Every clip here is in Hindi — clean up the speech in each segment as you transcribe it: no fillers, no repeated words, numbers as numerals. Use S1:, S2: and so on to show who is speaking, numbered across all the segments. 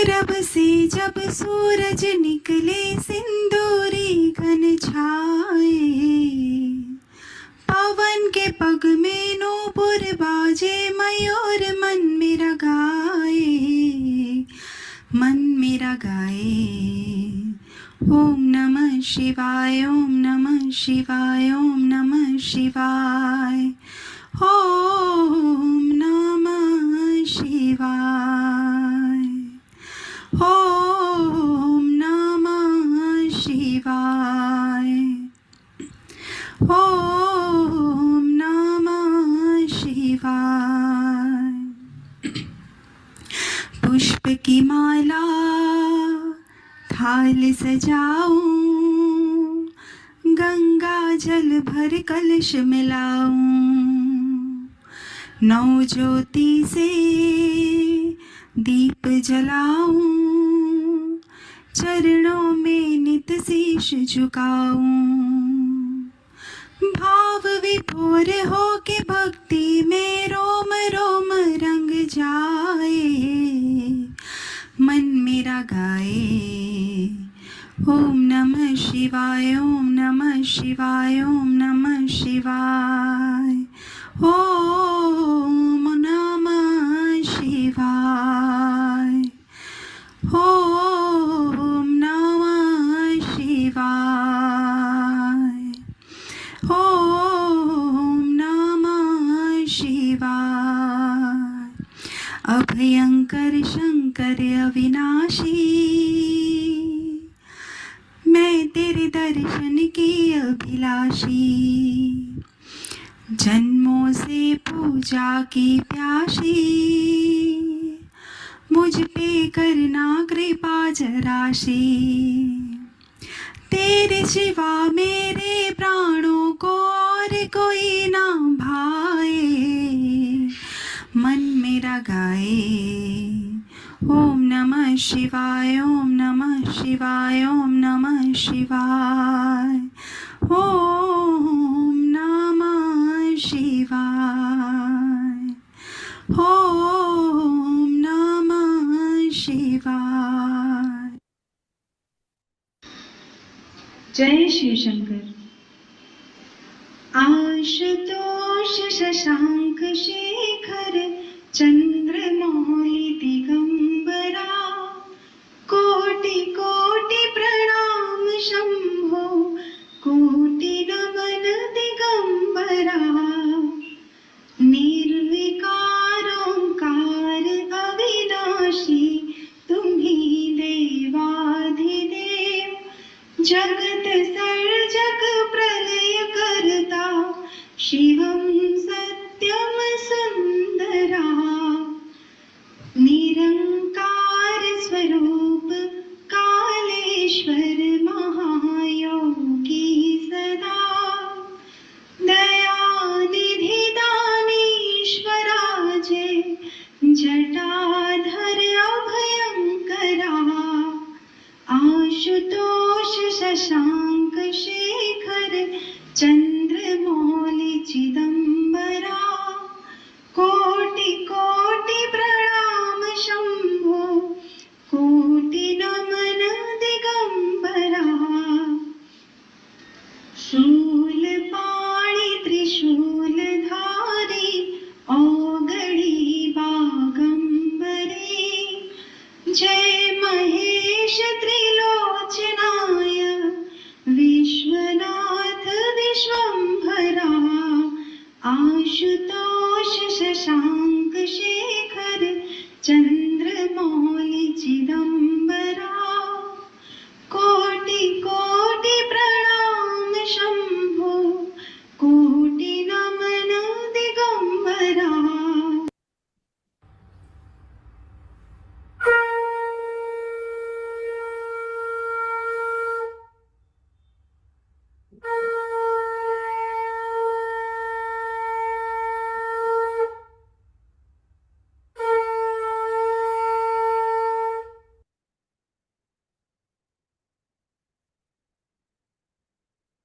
S1: रब से जब सूरज निकले सिंदूरी घन छाए, पवन के पग में नूपुर बाजे मयूर मन मेरा गाए, मन मेरा गाए। ओम नमः शिवाय, ओम नमः शिवाय, ओम नमः शिवाय, ओम नमः शिवाय, ओम नमः शिवाय, ओम नमः शिवाय। पुष्प की माला थाल सजाऊं, गंगा जल भर कलश मिलाऊं, नौ ज्योति से दीप जलाऊं, चरणों में नित शीश झुकाऊं, भाव विभोर हो के भक्ति में रोम रोम रंग जाए, मन मेरा गाए। ओम नमः शिवाय, ओम नमः शिवाय, ओम नमः शिवाय, ओम नमः शिवाय, ओम नमः शिवाय, ओम नमः शिवाय। अभयंकर शंकर अविनाशी, मैं तेरे दर्शन की अभिलाषी, जन्मों से पूजा की प्यासी, मुझ पे करना कृपा जराशी। तेरे सिवा मेरे प्राणों को और कोई ना भाए, मन मेरा गाए। ओम नमः शिवाय, ओम नमः शिवाय, ओम नमः शिवाय, ओम नमः शिवाय, ओम नमः शिवाय। जय शिव शंकर। आशुतोष शशांक शेखर चंद्रमौलि दिगंबरा, कोटि कोटि प्रणाम शंभो, कोटि नमन दिगंबरा। निर्विकार ओंकार अविनाशी, तुम्ही देवाधिदेव, जगत सर्जक प्रलय करता, शिवं सत्यम सुंदरा। निरंकार स्वरूप कालेश्वर महायोगी सदा, दयानिधि दानीश्वराजे, जटाधर अभयंकरा। आशुतोष शशांक शेखर चंद्रमौलि चिदंबरा, कोटि कोटि प्रणाम शंभो, कोटि नमन दिगंबरा। शूलपाणि त्रिशूलधारी, औगणी बागंबरे, जय महेश त्रिलोचनाय, विश्वनाथ विश्वंभरा। आशुतोष शशांक शेखर चंद्रमौलि चिदंबरा, कोटि कोटि प्रणाम शंभो, कोटि नमन दिगंबरा।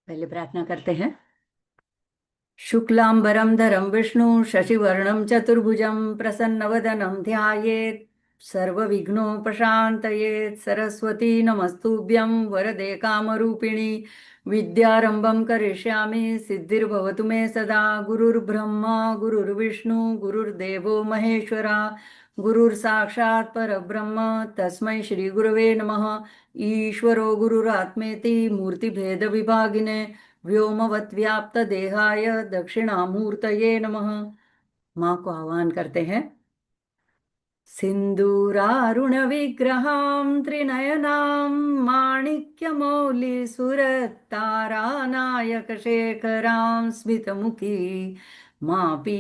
S2: पहले प्रार्थना करते हैं। शुक्लांबरं धरं विष्णु शशिवर्णं चतुर्भुजं प्रसन्नवदनं ध्यायेत् सर्वविघ्नोपशान्तये सरस्वती नमस्तुभ्यं वरदे कामरूपिणी विद्यारम्भं करिष्यामि सिद्धिर्भवतु मे सदा गुरुर्ब्रह्मा गुरुर्विष्णु गुरुर्देवो महेश्वरा गुरुर्साक्षात् परब्रह्म तस्मै श्रीगुरवे नमः। ईश्वरो गुरुरात्मेति मूर्तिभेदविभागिने व्योमवद्व्याप्तदेहाय दक्षिणामूर्तये नमः। माँ को आह्वान करते हैं। सिन्दूरारुणविग्रहां त्रिनयनां माणिक्यमौलिसुरतारानायकशेखरां स्मितमुखी मापीनवक्षोरुहां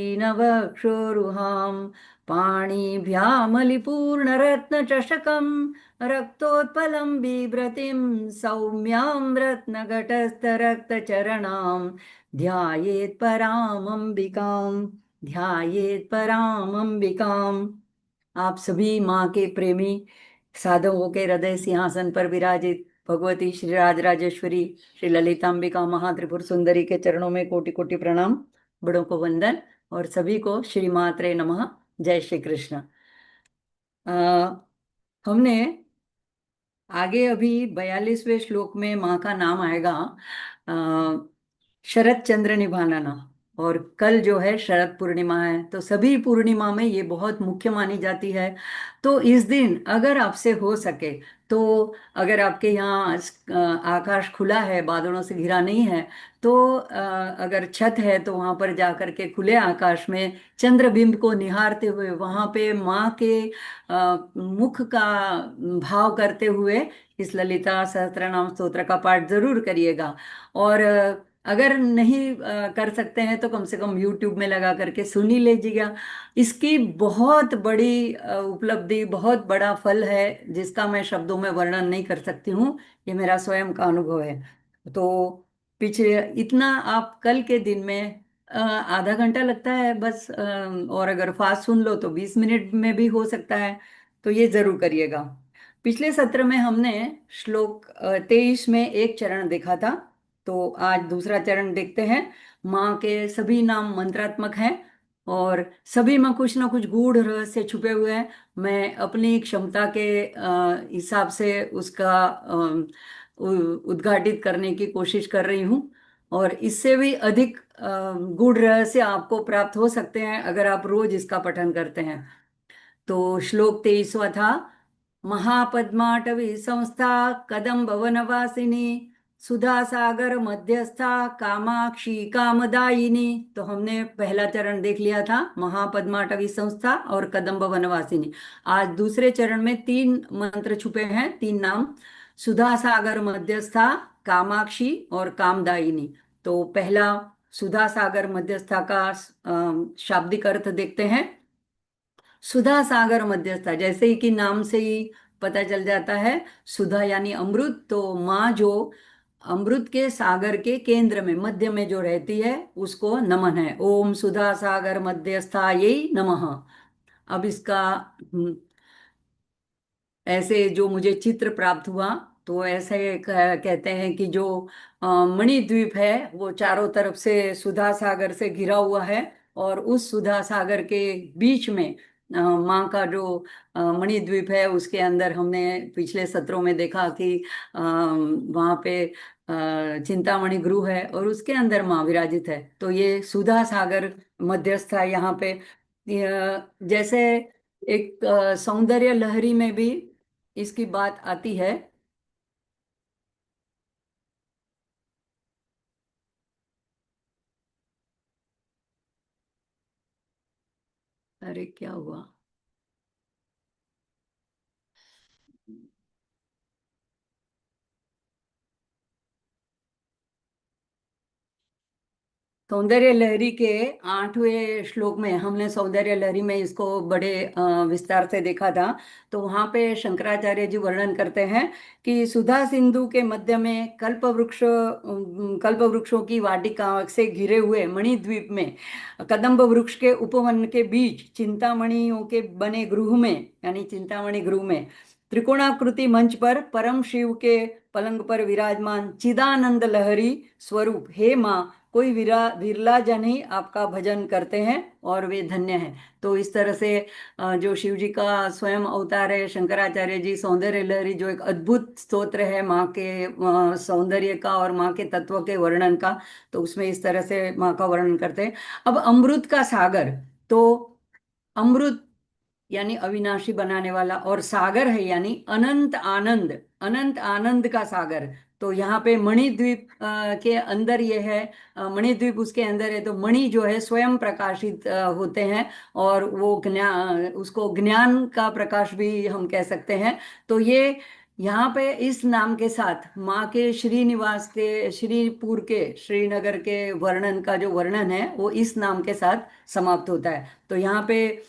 S2: पाणिभ्यामलिपूर्णरत्नचषकं रक्तोत्पलं बिभ्रतीं सौम्यां रत्नघटस्थरक्तचरणां ध्यायेत् परामंबिकाम्। आप सभी माँ के प्रेमी साधकों के हृदय सिंहासन पर विराजित भगवती श्री राजराजेश्वरी श्री ललितांबिका महात्रिपुर सुंदरी के चरणों में कोटि कोटि प्रणाम, बड़ों को वंदन और सभी को श्री मात्रे नमः। जय श्री कृष्ण। हमने आगे अभी 42वें श्लोक में माँ का नाम आएगा शरद चंद्र निभाना, और कल जो है शरद पूर्णिमा है, तो सभी पूर्णिमा में ये बहुत मुख्य मानी जाती है। तो इस दिन अगर आपसे हो सके तो अगर आपके यहाँ आकाश खुला है, बादलों से घिरा नहीं है, तो अगर छत है तो वहाँ पर जा कर के खुले आकाश में चंद्रबिंब को निहारते हुए वहाँ पे माँ के मुख का भाव करते हुए इस ललिता सहस्त्रनाम स्तोत्र का पाठ जरूर करिएगा। और अगर नहीं कर सकते हैं तो कम से कम YouTube में लगा करके सुन ही लीजिएगा। इसकी बहुत बड़ी उपलब्धि, बहुत बड़ा फल है जिसका मैं शब्दों में वर्णन नहीं कर सकती हूँ, ये मेरा स्वयं का अनुभव है। तो पीछे इतना आप कल के दिन में आधा घंटा लगता है बस, और अगर फास्ट सुन लो तो 20 मिनट में भी हो सकता है, तो ये जरूर करिएगा। पिछले सत्र में हमने श्लोक 23 में एक चरण देखा था, तो आज दूसरा चरण देखते हैं। माँ के सभी नाम मंत्रात्मक हैं और सभी में कुछ ना कुछ गूढ़ रहस्य छुपे हुए हैं। मैं अपनी क्षमता के हिसाब से उसका उद्घाटित करने की कोशिश कर रही हूँ, और इससे भी अधिक गूढ़ रहस्य आपको प्राप्त हो सकते हैं अगर आप रोज इसका पठन करते हैं। तो श्लोक 23वां था, महापद्माटवी संस्था कदम्ब वनवासिनी सुधा सागर मध्यस्था कामाक्षी कामदायिनी। तो हमने पहला चरण देख लिया था, महापद्माटवी संस्था और कदम्ब वनवासिनी। आज दूसरे चरण में 3 मंत्र छुपे हैं, 3 नाम, सुधा सागर मध्यस्था, कामाक्षी और कामदायिनी। तो पहला सुधा सागर मध्यस्था का शाब्दिक अर्थ देखते हैं। सुधा सागर मध्यस्था, जैसे ही कि नाम से ही पता चल जाता है, सुधा यानी अमृत, तो माँ जो अमृत के सागर के केंद्र में मध्य में जो रहती है उसको नमन है। ओम सुधा सागर मध्यस्थायै नमः। अब इसका ऐसे जो मुझे चित्र प्राप्त हुआ, तो ऐसे कहते हैं कि जो मणिद्वीप है वो चारों तरफ से सुधा सागर से घिरा हुआ है, और उस सुधा सागर के बीच में माँ का जो मणिद्वीप है उसके अंदर हमने पिछले सत्रों में देखा कि वहाँ पे चिंतामणि गुरु है और उसके अंदर माँ विराजित है। तो ये सुधा सागर मध्यस्थ है यहाँ पे। जैसे एक सौंदर्य लहरी में भी इसकी बात आती है। अरे क्या हुआ? सौंदर्य लहरी के 8वें श्लोक में हमने सौंदर्य लहरी में इसको बड़े विस्तार से देखा था। तो वहाँ पे शंकराचार्य जी वर्णन करते हैं कि सुधा सिंधु के मध्य में कल्प वृक्षों की वाटिका से घिरे हुए मणिद्वीप में, कदम्ब वृक्ष के उपवन के बीच चिंतामणियों के बने गृह में, यानी चिंतामणि गृह में, त्रिकोणाकृति मंच पर परम शिव के पलंग पर विराजमान चिदानंद लहरी स्वरूप हे माँ कोई विरला जन ही आपका भजन करते हैं और वे धन्य हैं। तो इस तरह से जो शिव जी का स्वयं अवतार है शंकराचार्य जी सौंदर्य लहरी, जो एक अद्भुत स्तोत्र है माँ के सौंदर्य का और माँ के तत्व के वर्णन का, तो उसमें इस तरह से माँ का वर्णन करते हैं। अब अमृत का सागर, तो अमृत यानी अविनाशी बनाने वाला, और सागर है यानी अनंत आनंद, अनंत आनंद का सागर। तो यहाँ पे मणिद्वीप के अंदर ये है, मणिद्वीप उसके अंदर है। तो मणि जो है स्वयं प्रकाशित होते हैं, और वो ज्ञान, उसको ज्ञान का प्रकाश भी हम कह सकते हैं। तो ये यहाँ पे इस नाम के साथ माँ के श्रीनिवास के, श्रीपुर के, श्रीनगर के वर्णन का जो वर्णन है वो इस नाम के साथ समाप्त होता है। तो यहाँ पे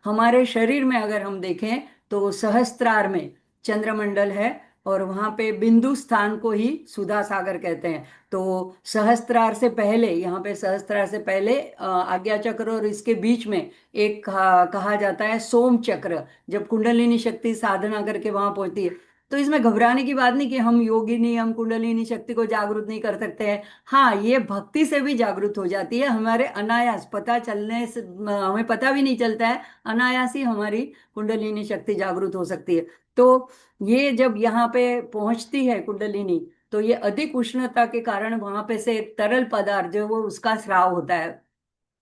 S2: हमारे शरीर में अगर हम देखें तो सहस्त्रार में चंद्रमंडल है, और वहां पे बिंदु स्थान को ही सुधा सागर कहते हैं। तो सहस्त्रार से पहले, यहाँ पे सहस्त्रार से पहले आज्ञा चक्र और इसके बीच में एक कहा जाता है सोम चक्र। जब कुंडलिनी शक्ति साधना करके वहां पहुंचती है, तो इसमें घबराने की बात नहीं कि हम योगी नहीं, हम कुंडलिनी शक्ति को जागृत नहीं कर सकते हैं। हाँ, ये भक्ति से भी जागृत हो जाती है, हमारे अनायास पता चलने से, हमें पता भी नहीं चलता है, अनायास ही हमारी कुंडलिनी शक्ति जागृत हो सकती है। तो ये जब यहाँ पे पहुंचती है कुंडलिनी, तो ये अधिक उष्णता के कारण वहां पे से एक तरल पदार्थ जो वो उसका स्राव होता है,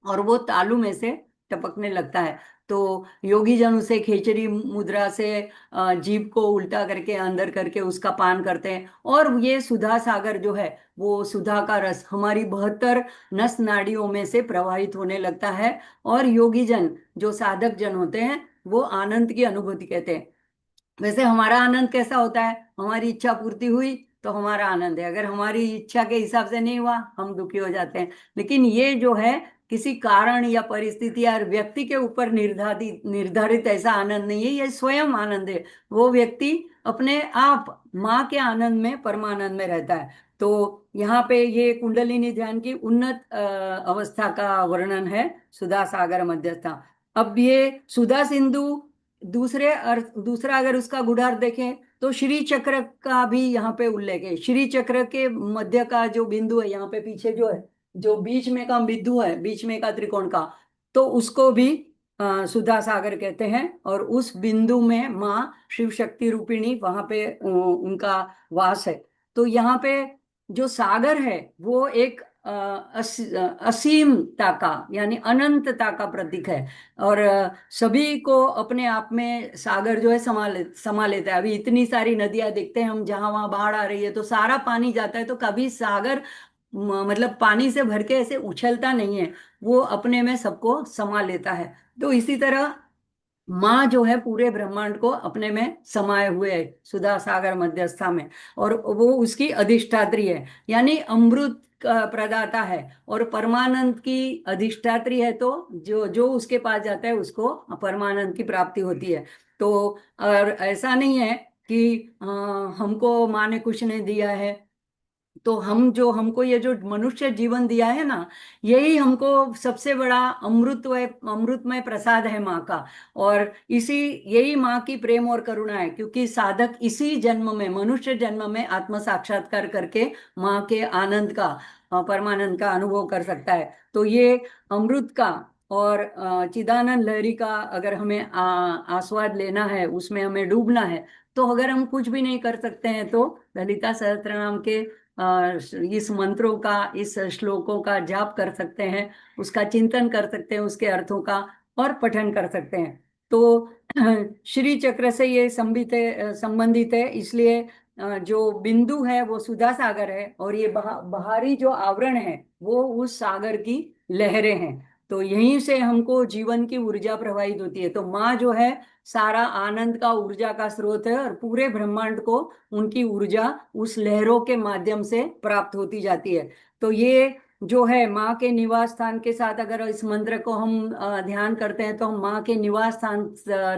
S2: और वो तालू में से टपकने लगता है। तो योगी जन उसे खेचरी मुद्रा से जीभ को उल्टा करके अंदर करके उसका पान करते हैं, और ये सुधा सागर जो है वो सुधा का रस हमारी 72 नस नाड़ियों में से प्रवाहित होने लगता है। और योगी जन जो साधक जन होते हैं वो आनंद की अनुभूति कहते हैं। वैसे हमारा आनंद कैसा होता है, हमारी इच्छा पूर्ति हुई तो हमारा आनंद है, अगर हमारी इच्छा के हिसाब से नहीं हुआ हम दुखी हो जाते हैं। लेकिन ये जो है किसी कारण या परिस्थिति या व्यक्ति के ऊपर निर्धारित निर्धारित ऐसा आनंद नहीं है, ये स्वयं आनंद है। वो व्यक्ति अपने आप माँ के आनंद में, परमानंद में रहता है। तो यहाँ पे ये कुंडलिनी ध्यान की उन्नत अवस्था का वर्णन है, सुधा सागर मध्यस्था। अब ये सुधा सिंधु, दूसरे अर्थ, दूसरा अगर उसका गुढ़ार्थ देखें तो श्री चक्र का भी यहाँ पे उल्लेख है। श्री चक्र के मध्य का जो बिंदु है यहाँ पे पीछे जो है, जो बीच में का बिंदु है, बीच में का त्रिकोण का, तो उसको भी सुधा सागर कहते हैं। और उस बिंदु में माँ शिव शक्ति रूपिणी वहां पे उनका वास है। तो यहाँ पे जो सागर है वो एक असीमता का यानी अनंतता का प्रतीक है, और सभी को अपने आप में सागर जो है समा लेता है। अभी इतनी सारी नदियां देखते हैं हम, जहां वहां बाढ़ आ रही है तो सारा पानी जाता है, तो कभी सागर मतलब पानी से भर के ऐसे उछलता नहीं है, वो अपने में सबको समा लेता है। तो इसी तरह माँ जो है पूरे ब्रह्मांड को अपने में समाये हुए है सुधा सागर मध्यस्था में, और वो उसकी अधिष्ठात्री है, यानी अमृत का प्रदाता है और परमानंद की अधिष्ठात्री है। तो जो जो उसके पास जाता है उसको परमानंद की प्राप्ति होती है। तो और ऐसा नहीं है कि हमको माँ ने कुछ नहीं दिया है, तो हम जो, हमको ये जो मनुष्य जीवन दिया है ना, यही हमको सबसे बड़ा अमृतमय प्रसाद है माँ का। और इसी, यही माँ की प्रेम और करुणा है, क्योंकि साधक इसी जन्म में, मनुष्य जन्म में आत्म साक्षात्कार करके माँ के आनंद का, परमानंद का अनुभव कर सकता है। तो ये अमृत का और चिदानंद लहरी का अगर हमें आस्वाद लेना है, उसमें हमें डूबना है, तो अगर हम कुछ भी नहीं कर सकते हैं तो ललिता सहस्त्रनाम के इस मंत्रों का, इस श्लोकों का जाप कर सकते हैं, उसका चिंतन कर सकते हैं, उसके अर्थों का और पठन कर सकते हैं। तो श्री चक्र से ये संबंधित है, इसलिए जो बिंदु है वो सुधा सागर है, और ये बाहरी जो आवरण है वो उस सागर की लहरें हैं। तो यहीं से हमको जीवन की ऊर्जा प्रवाहित होती है। तो माँ जो है सारा आनंद का, ऊर्जा का स्रोत है, और पूरे ब्रह्मांड को उनकी ऊर्जा उस लहरों के माध्यम से प्राप्त होती जाती है। तो ये जो है माँ के निवास स्थान के साथ, अगर इस मंत्र को हम ध्यान करते हैं तो हम माँ के निवास स्थान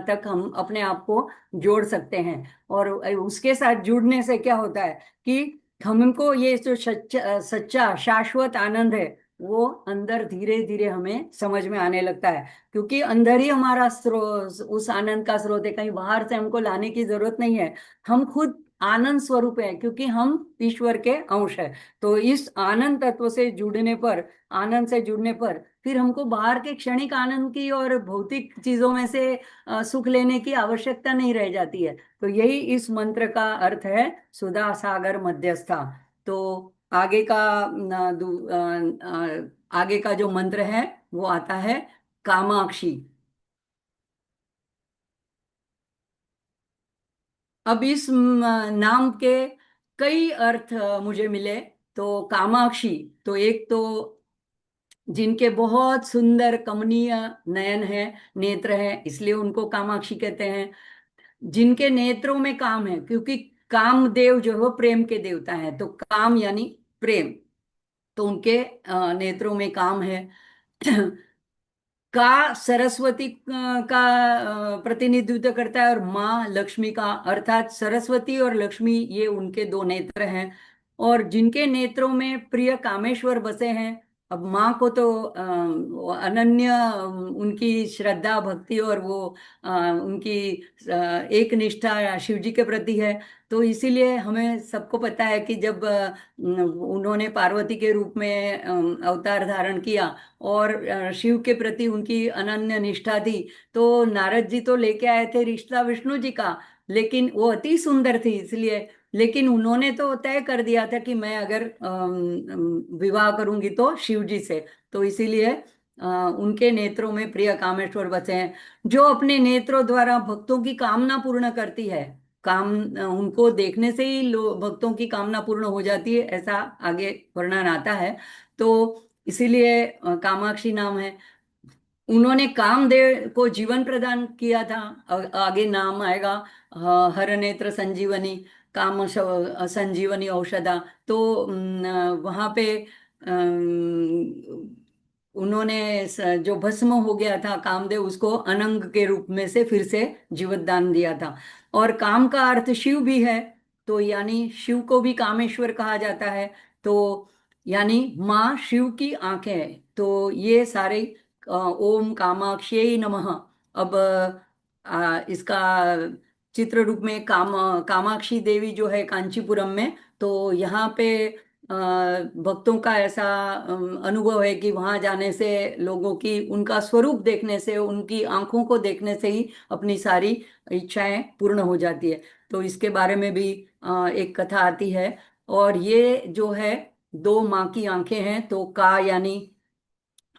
S2: तक हम अपने आप को जोड़ सकते हैं। और उसके साथ जुड़ने से क्या होता है कि हमको ये जो सच्चा शाश्वत आनंद है वो अंदर धीरे धीरे हमें समझ में आने लगता है, क्योंकि अंदर ही हमारा स्रोत, उस आनंद का स्रोत है, कहीं बाहर से हमको लाने की जरूरत नहीं है। हम खुद आनंद स्वरूप है, क्योंकि हम ईश्वर के अंश है। तो इस आनंद तत्व से जुड़ने पर, आनंद से जुड़ने पर फिर हमको बाहर के क्षणिक आनंद की और भौतिक चीजों में से सुख लेने की आवश्यकता नहीं रह जाती है। तो यही इस मंत्र का अर्थ है, सुधा सागर मध्यस्था। तो आगे का आगे का जो मंत्र है वो आता है कामाक्षी। अब इस नाम के कई अर्थ मुझे मिले। तो कामाक्षी, तो एक तो जिनके बहुत सुंदर कमनीय नयन है, नेत्र है, इसलिए उनको कामाक्षी कहते हैं। जिनके नेत्रों में काम है, क्योंकि कामदेव जो है वो प्रेम के देवता है, तो काम यानी प्रेम, तो उनके नेत्रों में काम है। का सरस्वती का प्रतिनिधित्व करता है, और माँ लक्ष्मी का, अर्थात सरस्वती और लक्ष्मी ये उनके दो नेत्र हैं। और जिनके नेत्रों में प्रिय कामेश्वर बसे हैं, अब माँ को तो वो अनन्य उनकी श्रद्धा भक्ति और वो उनकी एक निष्ठा शिव जी के प्रति है। तो इसीलिए हमें सबको पता है कि जब उन्होंने पार्वती के रूप में अवतार धारण किया और शिव के प्रति उनकी अनन्य निष्ठा थी, तो नारद जी तो लेके आए थे रिश्ता विष्णु जी का, लेकिन वो अति सुंदर थी इसलिए। लेकिन उन्होंने तो तय कर दिया था कि मैं अगर विवाह करूंगी तो शिव जी से। तो इसीलिए उनके नेत्रों में प्रिय कामेश्वर बसे हैं। जो अपने नेत्रों द्वारा भक्तों की कामना पूर्ण करती है, काम उनको देखने से ही भक्तों की कामना पूर्ण हो जाती है, ऐसा आगे वर्णन आता है। तो इसीलिए कामाक्षी नाम है। उन्होंने कामदेव को जीवन प्रदान किया था। आगे नाम आएगा हर नेत्र संजीवनी, संजीवनी औषधा। तो वहां पे उन्होंने जो भस्म हो गया था कामदेव, उसको अनंग के रूप में से फिर से जीवत दान दिया था। और काम का अर्थ शिव भी है, तो यानी शिव को भी कामेश्वर कहा जाता है। तो यानी माँ शिव की आंखें हैं। तो ये सारे ओम कामाक्षी नमः। अब इसका चित्र रूप में कामाक्षी देवी जो है कांचीपुरम में, तो यहाँ पे भक्तों का ऐसा अनुभव है कि वहां जाने से लोगों की, उनका स्वरूप देखने से, उनकी आंखों को देखने से ही अपनी सारी इच्छाएं पूर्ण हो जाती है। तो इसके बारे में भी एक कथा आती है। और ये जो है, दो माँ की आंखें हैं, तो का यानी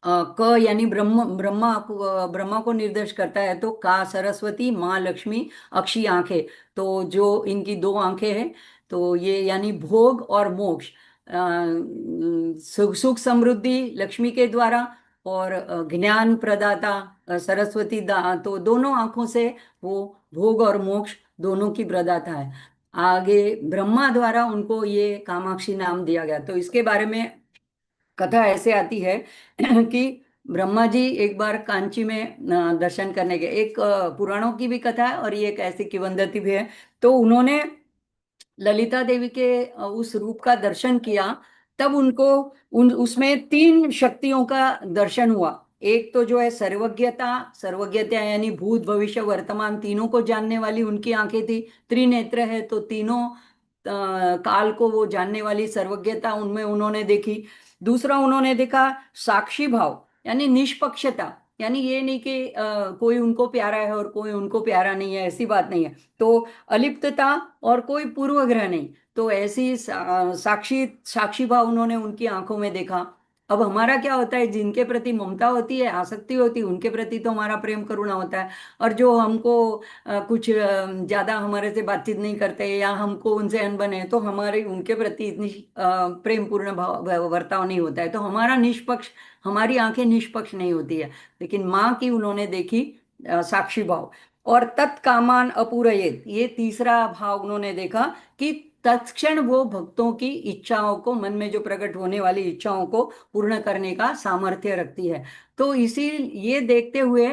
S2: क यानी ब्रह्म, ब्रह्मा को निर्देश करता है। तो का सरस्वती, माँ लक्ष्मी, अक्षी आंखें। तो जो इनकी दो आंखें हैं, तो ये यानी भोग और मोक्ष, सुख सुख समृद्धि लक्ष्मी के द्वारा, और ज्ञान प्रदाता सरस्वती तो दोनों आंखों से वो भोग और मोक्ष दोनों की प्रदाता है। आगे ब्रह्मा द्वारा उनको ये कामाक्षी नाम दिया गया। तो इसके बारे में कथा ऐसे आती है कि ब्रह्मा जी एक बार कांची में दर्शन करने गए। एक पुराणों की भी कथा है और ये एक ऐसी किंवदंती भी है। तो उन्होंने ललिता देवी के उस रूप का दर्शन किया। तब उनको उसमें तीन शक्तियों का दर्शन हुआ। एक तो जो है सर्वज्ञता, सर्वज्ञता यानी भूत भविष्य वर्तमान तीनों को जानने वाली उनकी आंखें थी। त्रिनेत्र है, तो तीनों काल को वो जानने वाली सर्वज्ञता उनमें उन्होंने देखी। दूसरा उन्होंने देखा साक्षी भाव, यानी निष्पक्षता, यानी ये नहीं कि कोई उनको प्यारा है और कोई उनको प्यारा नहीं है, ऐसी बात नहीं है। तो अलिप्तता और कोई पूर्वग्रह नहीं। तो ऐसी साक्षी साक्षी भाव उन्होंने उनकी आंखों में देखा। अब हमारा क्या होता है, जिनके प्रति ममता होती है, आसक्ति होती है, उनके प्रति तो हमारा प्रेम करुणा होता है। और जो हमको कुछ ज्यादा हमारे से बातचीत नहीं करते या हमको उनसे अनबन है, तो हमारे उनके प्रति इतनी प्रेम पूर्ण भाव वर्ताव नहीं होता है। तो हमारा निष्पक्ष, हमारी आंखें निष्पक्ष नहीं होती है। लेकिन माँ की उन्होंने देखी साक्षी भाव। और तत्कामान अपूरयेत, ये तीसरा भाव उन्होंने देखा कि तत्क्षण वो भक्तों की इच्छाओं को, मन में जो प्रकट होने वाली इच्छाओं को पूर्ण करने का सामर्थ्य रखती है। तो इसी ये देखते हुए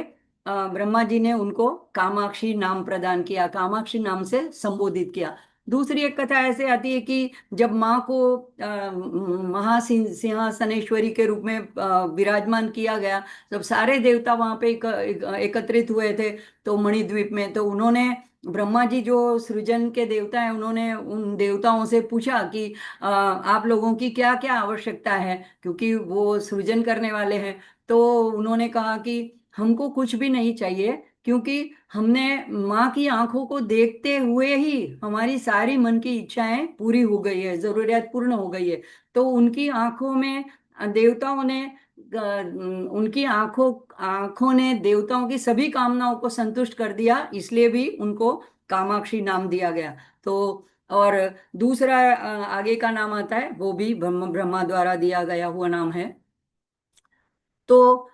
S2: ब्रह्मा जी ने उनको कामाक्षी नाम प्रदान किया, कामाक्षी नाम से संबोधित किया। दूसरी एक कथा ऐसे आती है कि जब माँ को महासिंहासनेश्वरी के रूप में विराजमान किया गया, जब सारे देवता वहां पे एकत्रित हुए थे, तो मणिद्वीप में, तो उन्होंने ब्रह्मा जी जो सृजन के देवता हैं, उन्होंने उन देवताओं से पूछा कि आप लोगों की क्या क्या आवश्यकता है, क्योंकि वो सृजन करने वाले हैं। तो उन्होंने कहा कि हमको कुछ भी नहीं चाहिए, क्योंकि हमने माँ की आंखों को देखते हुए ही हमारी सारी मन की इच्छाएं पूरी हो गई है, जरूरियात पूर्ण हो गई है। तो उनकी आंखों में देवताओं ने उनकी आंखों आंखों ने देवताओं की सभी कामनाओं को संतुष्ट कर दिया, इसलिए भी उनको कामाक्षी नाम दिया गया। तो और दूसरा आगे का नाम आता है, वो भी ब्रह्मा द्वारा दिया गया हुआ नाम है। तो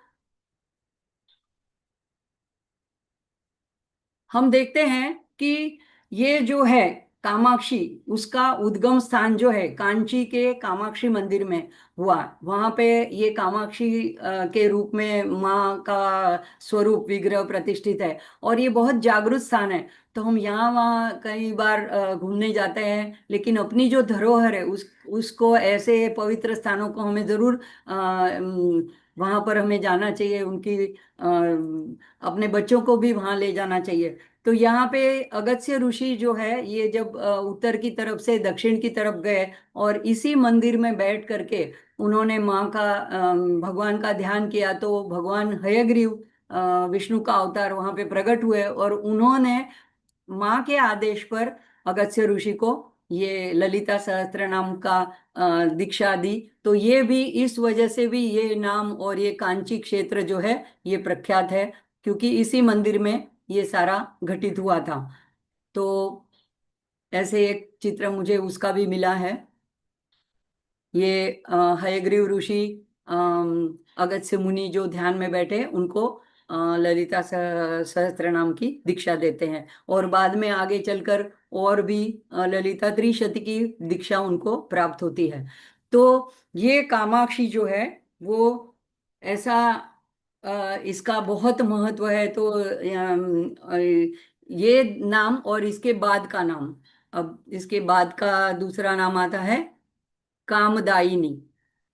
S2: हम देखते हैं कि ये जो है कामाक्षी, उसका उद्गम स्थान जो है कांची के कामाक्षी मंदिर में हुआ। वहां पे ये कामाक्षी के रूप में माँ का स्वरूप विग्रह प्रतिष्ठित है, और ये बहुत जागृत स्थान है। तो हम यहाँ वहाँ कई बार घूमने जाते हैं, लेकिन अपनी जो धरोहर है उस उसको, ऐसे पवित्र स्थानों को हमें जरूर वहां पर हमें जाना चाहिए। उनकी अपने बच्चों को भी वहां ले जाना चाहिए। तो यहाँ पे अगस्त्य ऋषि जो है, ये जब उत्तर की तरफ से दक्षिण की तरफ गए और इसी मंदिर में बैठ करके उन्होंने माँ का भगवान का ध्यान किया, तो भगवान हयग्रीव विष्णु का अवतार वहां पे प्रकट हुए, और उन्होंने माँ के आदेश पर अगस्त्य ऋषि को ये ललिता सहस्त्र नाम का दीक्षा दी। तो ये भी इस वजह से भी ये नाम और ये कांची क्षेत्र जो है ये प्रख्यात है, क्योंकि इसी मंदिर में ये सारा घटित हुआ था। तो ऐसे एक चित्र मुझे उसका भी मिला है। ये हयग्रीव ऋषि अगस्त्य मुनि जो ध्यान में बैठे उनको ललिता सहस्त्र नाम की दीक्षा देते हैं, और बाद में आगे चलकर और भी ललिता त्रिशती की दीक्षा उनको प्राप्त होती है। तो ये कामाक्षी जो है वो ऐसा इसका बहुत महत्व है। तो ये नाम और इसके बाद का नाम, अब इसके बाद का दूसरा नाम आता है कामदायिनी।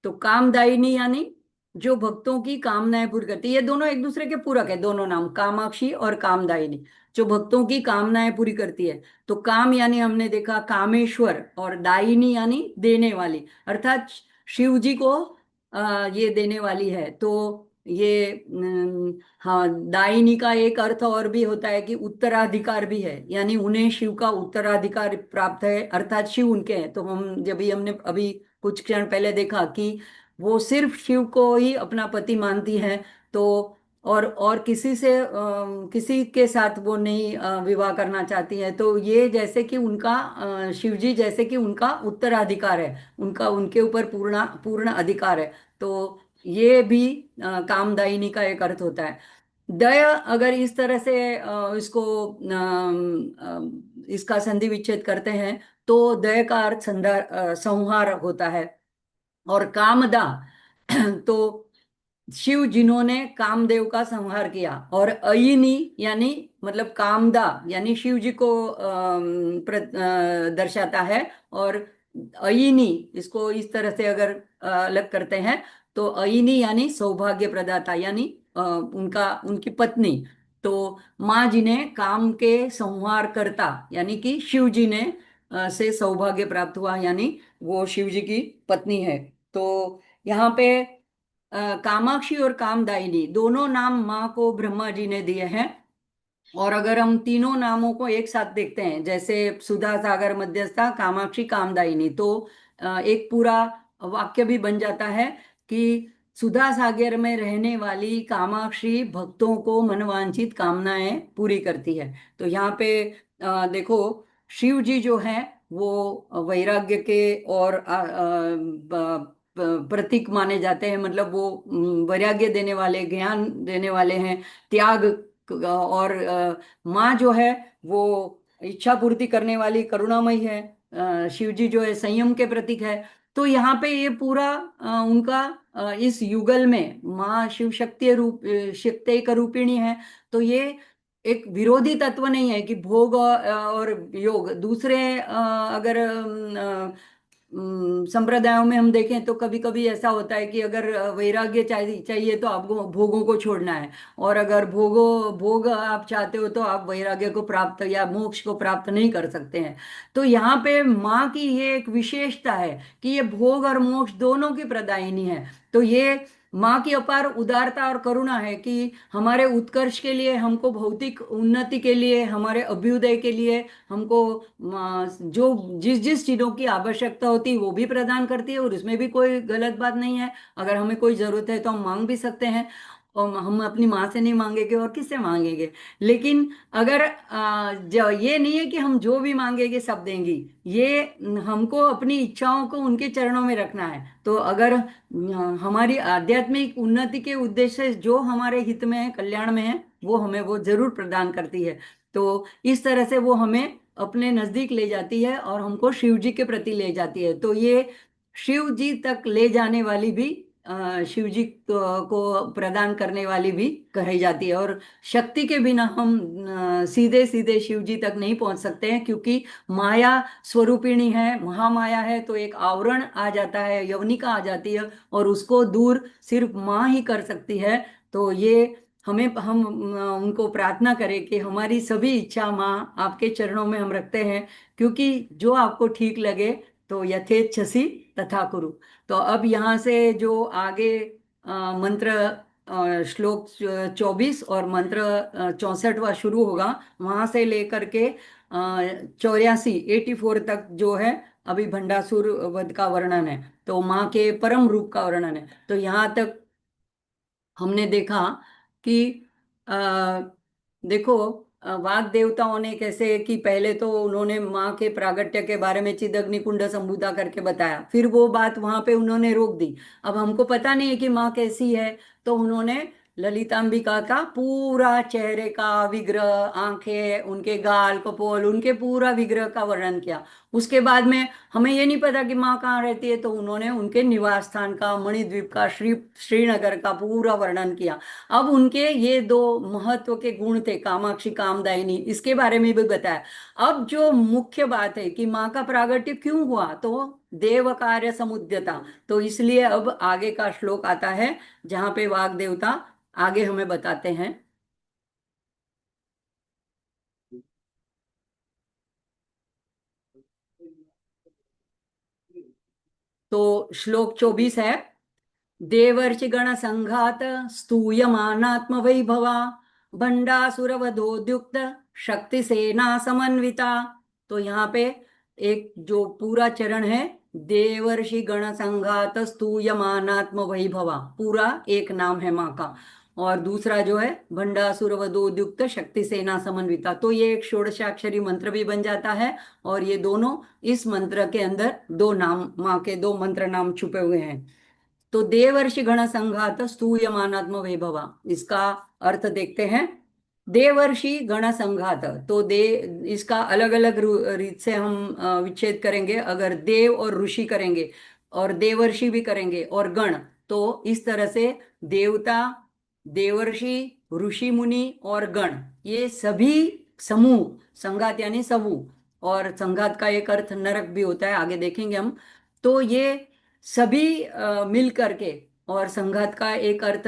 S2: तो कामदायिनी यानी जो भक्तों की कामनाएं पूरी करती है। ये दोनों एक दूसरे के पूरक है, दोनों नाम कामाक्षी और कामदायिनी, जो भक्तों की कामनाएं पूरी करती है। तो काम यानी हमने देखा कामेश्वर, और दायिनी यानी देने वाली, अर्थात शिव जी को ये देने वाली है। तो ये हाँ, दायिनी का एक अर्थ और भी होता है कि उत्तराधिकार भी है, यानी उन्हें शिव का उत्तराधिकार प्राप्त है, अर्थात शिव उनके हैं। तो हम जब भी हमने अभी कुछ क्षण पहले देखा कि वो सिर्फ शिव को ही अपना पति मानती हैं। तो और किसी से किसी के साथ वो नहीं विवाह करना चाहती है। तो ये जैसे कि उनका शिव जी जैसे कि उनका उत्तराधिकार है, उनका उनके ऊपर पूर्ण पूर्ण अधिकार है। तो ये भी कामदायिनी का एक अर्थ होता है। दया, अगर इस तरह से इसको इसका संधि विच्छेद करते हैं, तो दया का अर्थ संहार होता है। और कामदा तो शिव जिन्होंने कामदेव का संहार किया। और अयिनी यानी मतलब कामदा यानी शिव जी को दर्शाता है। और अयिनी, इसको इस तरह से अगर अलग करते हैं, तो अयिनी यानी सौभाग्य प्रदाता, यानी उनका उनकी पत्नी। तो माँ जिन्हें काम के संहार करता, यानी कि शिव जी ने से सौभाग्य प्राप्त हुआ, यानी वो शिव जी की पत्नी है। तो यहाँ पे कामाक्षी और कामदायिनी दोनों नाम माँ को ब्रह्मा जी ने दिए हैं। और अगर हम तीनों नामों को एक साथ देखते हैं, जैसे सुधा सागर मध्यस्था कामाक्षी कामदायिनी, तो एक पूरा वाक्य भी बन जाता है कि सुधा सागर में रहने वाली कामाक्षी भक्तों को मनवांछित कामनाएं पूरी करती है। तो यहाँ पे देखो, शिव जी जो है वो वैराग्य के और प्रतीक माने जाते हैं। मतलब वो वैराग्य देने वाले, ज्ञान देने वाले हैं, त्याग। और माँ जो है वो इच्छा पूर्ति करने वाली करुणामयी है। शिव जी जो है संयम के प्रतीक है। तो यहाँ पे ये पूरा उनका इस युगल में माँ शिव शक्ति रूप शक्ति एक रूपिणी है। तो ये एक विरोधी तत्व नहीं है कि भोग और योग दूसरे अगर संप्रदायों में हम देखें तो कभी कभी ऐसा होता है कि अगर वैराग्य चाहिए चाहिए तो आपको भोगों को छोड़ना है, और अगर भोग आप चाहते हो तो आप वैराग्य को प्राप्त या मोक्ष को प्राप्त नहीं कर सकते हैं। तो यहाँ पे माँ की ये एक विशेषता है कि ये भोग और मोक्ष दोनों की प्रदायिनी है। तो ये माँ की अपार उदारता और करुणा है कि हमारे उत्कर्ष के लिए, हमको भौतिक उन्नति के लिए, हमारे अभ्युदय के लिए हमको जो जिस जिस चीजों की आवश्यकता होती है वो भी प्रदान करती है, और इसमें भी कोई गलत बात नहीं है। अगर हमें कोई जरूरत है तो हम मांग भी सकते हैं, और हम अपनी माँ से नहीं मांगेंगे और किससे मांगेंगे। लेकिन अगर ये नहीं है कि हम जो भी मांगेंगे सब देंगी, ये हमको अपनी इच्छाओं को उनके चरणों में रखना है। तो अगर हमारी आध्यात्मिक उन्नति के उद्देश्य से जो हमारे हित में है, कल्याण में है, वो हमें वो जरूर प्रदान करती है। तो इस तरह से वो हमें अपने नजदीक ले जाती है और हमको शिव जी के प्रति ले जाती है। तो ये शिव जी तक ले जाने वाली भी, शिव जी को प्रदान करने वाली भी कही जाती है। और शक्ति के बिना हम सीधे सीधे शिव जी तक नहीं पहुंच सकते हैं, क्योंकि माया स्वरूपिणी है, महामाया है, तो एक आवरण आ जाता है, यवनिका आ जाती है, और उसको दूर सिर्फ माँ ही कर सकती है। तो ये हमें हम उनको प्रार्थना करें कि हमारी सभी इच्छा माँ आपके चरणों में हम रखते हैं, क्योंकि जो आपको ठीक लगे तो यथेच्छसी तथा कुरु। तो अब यहाँ से जो आगे मंत्र, श्लोक 24 और मंत्र 64वां शुरू होगा, वहां से लेकर के 84 तक जो है, अभी भंडासुर वध का वर्णन है, तो माँ के परम रूप का वर्णन है। तो यहाँ तक हमने देखा कि आ, देखो, वाग देवताओं ने कैसे कि पहले तो उन्होंने माँ के प्रागट्य के बारे में चिदग्नि कुंड संभूता करके बताया, फिर वो बात वहां पे उन्होंने रोक दी। अब हमको पता नहीं है कि माँ कैसी है, तो उन्होंने ललितांबिका का पूरा चेहरे का विग्रह, आंखें, उनके गाल कपोल, उनके पूरा विग्रह का वर्णन किया। उसके बाद में हमें ये नहीं पता कि माँ कहाँ रहती है, तो उन्होंने उनके निवास स्थान का, मणिद्वीप का, श्रीनगर का पूरा वर्णन किया। अब उनके ये दो महत्व के गुण थे, कामाक्षी कामदायिनी, इसके बारे में भी बताया। अब जो मुख्य बात है कि माँ का प्रागट्य क्यों हुआ, तो देव कार्य समुद्यता। तो इसलिए अब आगे का श्लोक आता है जहाँ पे वाग देवता आगे हमें बताते हैं। तो श्लोक 24 है, देवर्षि गण संघात स्तूयमानात्म वैभवा भंडासुरवधोद्युक्त शक्ति सेना समन्विता। तो यहाँ पे एक जो पूरा चरण है, देवर्षि गण संघात स्तूयमानात्म वैभवा, पूरा एक नाम है माँ का। और दूसरा जो है भंडासुरवधोद्युक्त शक्ति सेना समन्विता, तो ये एक षोडशाक्षरी मंत्र भी बन जाता है। और ये दोनों, इस मंत्र के अंदर दो नाम, माँ के दो मंत्र नाम छुपे हुए हैं। तो देवर्षि गण संघात स्तूयमानात्म वैभवा, इसका अर्थ देखते हैं। देवर्षि गण संघात, तो दे, इसका अलग अलग रीत से हम विच्छेद करेंगे। अगर देव और ऋषि करेंगे, और देवर्षि भी करेंगे, और गण, तो इस तरह से देवता, देवर्षि, ऋषि मुनि और गण, ये सभी समूह, संघात यानी समूह, और संघात का एक अर्थ नरक भी होता है, आगे देखेंगे हम। तो ये सभी मिल करके, और संघात का एक अर्थ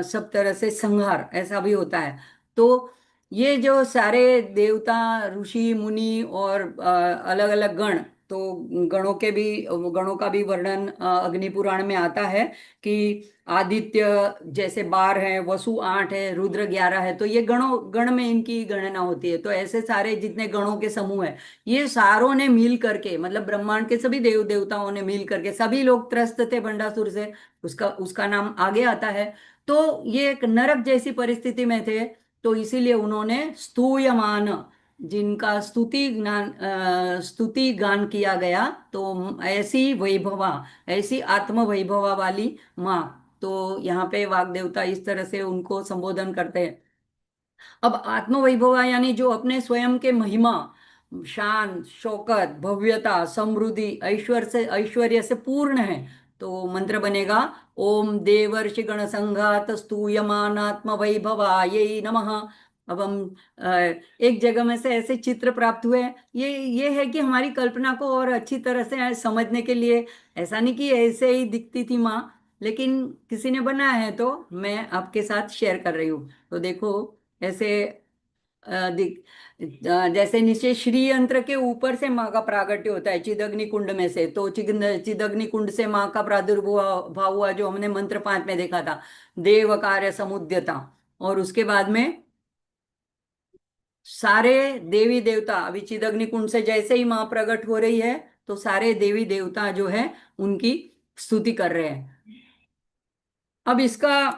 S2: सब तरह से संहार ऐसा भी होता है। तो ये जो सारे देवता, ऋषि मुनि और अलग अलग गण, तो गणों के भी, गणों का भी वर्णन अग्नि पुराण में आता है कि आदित्य जैसे 12 है, वसु 8 है, रुद्र 11 है, तो ये गण में इनकी गणना होती है। तो ऐसे सारे जितने गणों के समूह है, ये सारों ने मिल करके, मतलब ब्रह्मांड के सभी देव देवताओं ने मिल करके, सभी लोग त्रस्त थे भंडासुर से, उसका उसका नाम आगे आता है। तो ये एक नरक जैसी परिस्थिति में थे, तो इसीलिए उन्होंने स्तूयमान, जिनका स्तुति गान किया गया, तो ऐसी वैभवा, ऐसी आत्म वैभवा वाली माँ। तो यहाँ पे वाग देवता इस तरह से उनको संबोधन करते हैं। अब आत्मवैभवा यानी जो अपने स्वयं के महिमा, शान, शौकत, भव्यता, समृद्धि, ऐश्वर्य से पूर्ण है। तो मंत्र बनेगा, ओम देवर्षि गण संघात स्तूयमानात्म वैभवायै नमः। अब हम एक जगह में से ऐसे चित्र प्राप्त हुए हैं, ये है कि हमारी कल्पना को और अच्छी तरह से समझने के लिए। ऐसा नहीं कि ऐसे ही दिखती थी माँ, लेकिन किसी ने बनाया है तो मैं आपके साथ शेयर कर रही हूँ। तो देखो, ऐसे जैसे नीचे श्री यंत्र के ऊपर से माँ का प्रागट्य होता है चिदग्नि कुंड में से, तो चिदग्नि कुंड से माँ का प्रादुर्भाव भाव हुआ, जो हमने मंत्र 5 में देखा था, देव कार्य समुद्यता। और उसके बाद में सारे देवी देवता, अभी चिदग्नि कुंड से जैसे ही माँ प्रकट हो रही है, तो सारे देवी देवता जो है उनकी स्तुति कर रहे हैं। अब इसका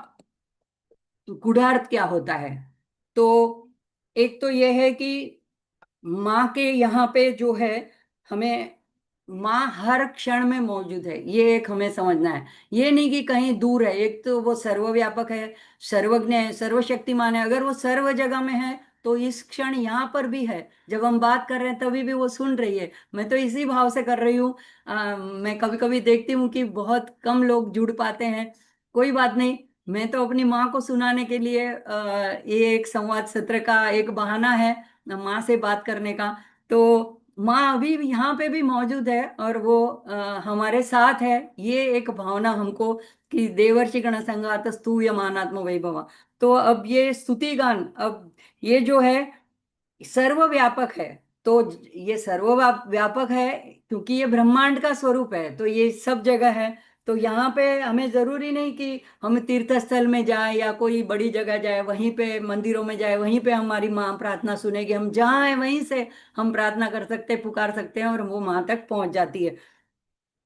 S2: गूढ़ार्थ क्या होता है? तो एक तो यह है कि माँ के यहाँ पे जो है, हमें माँ हर क्षण में मौजूद है, ये एक हमें समझना है। ये नहीं कि कहीं दूर है। एक तो वो सर्वव्यापक है, सर्वज्ञ है, सर्वशक्तिमान है। अगर वो सर्व जगह में है तो इस क्षण यहाँ पर भी है। जब हम बात कर रहे हैं तभी भी वो सुन रही है। मैं तो इसी भाव से कर रही हूँ। मैं कभी कभी देखती हूँ कि बहुत कम लोग जुड़ पाते हैं। कोई बात नहीं, मैं तो अपनी माँ को सुनाने के लिए ये एक संवाद सत्र का एक बहाना है माँ से बात करने का। तो माँ अभी भी यहाँ पे भी मौजूद है और वो हमारे साथ है। ये एक भावना हमको कि देवर्षि गण संघात स्तूयमानात्म वैभव। तो अब ये स्तुति गान, अब ये जो है सर्वव्यापक है। तो ये सर्वव्यापक है क्योंकि ये ब्रह्मांड का स्वरूप है, तो ये सब जगह है। तो यहाँ पे हमें जरूरी नहीं कि हम तीर्थ स्थल में जाएं या कोई बड़ी जगह जाए, वहीं पे मंदिरों में जाए, वहीं पे हमारी माँ प्रार्थना सुनेगी। हम जहाँ हैं वहीं से हम प्रार्थना कर सकते हैं, पुकार सकते हैं, और वो वहां तक पहुंच जाती है।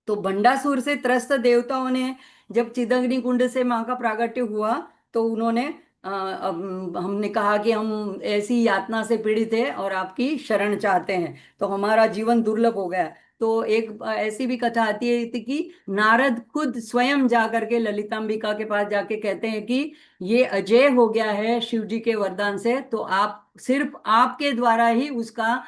S2: तो भंडासुर से त्रस्त देवताओं ने जब चिदग्नि कुंड से माँ का प्रागट्य हुआ, तो उन्होंने अब हमने कहा कि हम ऐसी यातना से पीड़ित है और आपकी शरण चाहते हैं, तो हमारा जीवन दुर्लभ हो गया। तो एक ऐसी भी कथा आती है थी कि नारद खुद स्वयं जा करके ललितांबिका के पास जाके कहते हैं कि ये अजय हो गया है शिव जी के वरदान से, तो आप सिर्फ आपके द्वारा ही उसका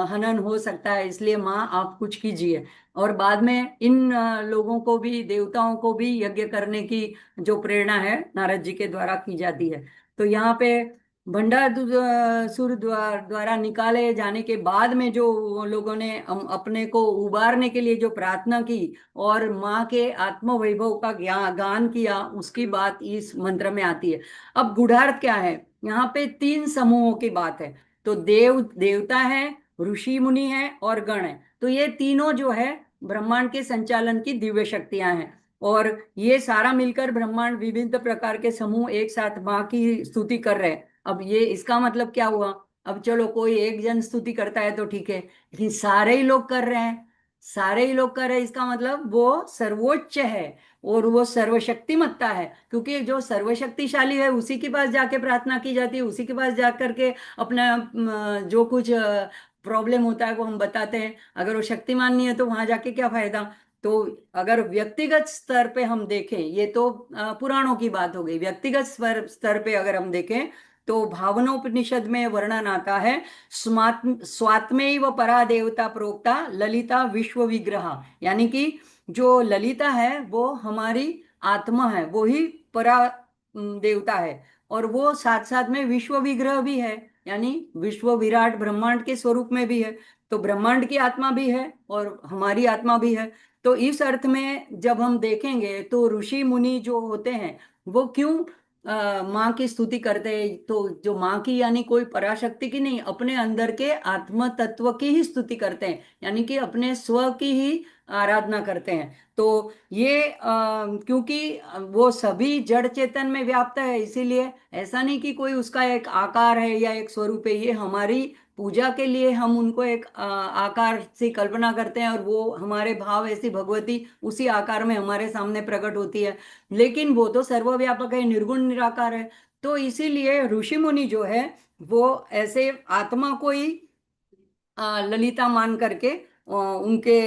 S2: हनन हो सकता है, इसलिए माँ आप कुछ कीजिए। और बाद में इन लोगों को भी, देवताओं को भी यज्ञ करने की जो प्रेरणा है नारद जी के द्वारा की जाती है। तो यहाँ पे भंडासुर द्वारा निकाले जाने के बाद में जो लोगों ने अपने को उबारने के लिए जो प्रार्थना की और माँ के आत्म वैभव का गान किया, उसकी बात इस मंत्र में आती है। अब गूढ़ार्थ क्या है? यहाँ पे 3 समूहों की बात है। तो देवता है, ऋषि मुनि है और गण है। तो ये तीनों जो है ब्रह्मांड के संचालन की दिव्य शक्तियां हैं। और ये सारा मिलकर ब्रह्मांड विभिन्न प्रकार के समूह एक साथ माँ की स्तुति कर रहे हैं। अब ये इसका मतलब क्या हुआ? अब चलो कोई एक जन स्तुति करता है तो ठीक है, लेकिन सारे ही लोग कर रहे हैं, सारे ही लोग कर रहे हैं, इसका मतलब वो सर्वोच्च है और वो सर्वशक्तिमत्ता है। क्योंकि जो सर्वशक्तिशाली है उसी के पास जाके प्रार्थना की जाती है, उसी के पास जा करके अपना जो कुछ प्रॉब्लम होता है वो हम बताते हैं। अगर वो शक्तिमान नहीं है तो वहां जाके क्या फायदा? तो अगर व्यक्तिगत स्तर पे हम देखें, ये तो पुराणों की बात हो गई। व्यक्तिगत स्तर स्तर पे अगर हम देखें तो भावनोपनिषद में वर्णन आता है, स्वात्मैव परा देवता प्रोक्ता ललिता विश्व विग्रह। यानी कि जो ललिता है वो हमारी आत्मा है, वो ही परा देवता है। और वो साथ साथ में विश्व विग्रह भी है, यानी विश्व विराट ब्रह्मांड के स्वरूप में भी है। तो ब्रह्मांड की आत्मा भी है और हमारी आत्मा भी है। तो इस अर्थ में जब हम देखेंगे तो ऋषि मुनि जो होते हैं वो क्यों माँ की स्तुति करते हैं? तो जो माँ की यानी कोई पराशक्ति की नहीं, अपने अंदर के आत्म तत्व की ही स्तुति करते हैं, यानी कि अपने स्व की ही आराधना करते हैं। तो ये क्योंकि वो सभी जड़ चेतन में व्याप्त है, इसीलिए ऐसा नहीं कि कोई उसका एक आकार है या एक स्वरूप है। ये हमारी पूजा के लिए हम उनको एक आकार से कल्पना करते हैं और वो हमारे भाव ऐसी भगवती उसी आकार में हमारे सामने प्रकट होती है। लेकिन वो तो सर्वव्यापक है, निर्गुण निराकार है। तो इसीलिए ऋषि मुनि जो है वो ऐसे आत्मा को ही ललिता मान करके उनके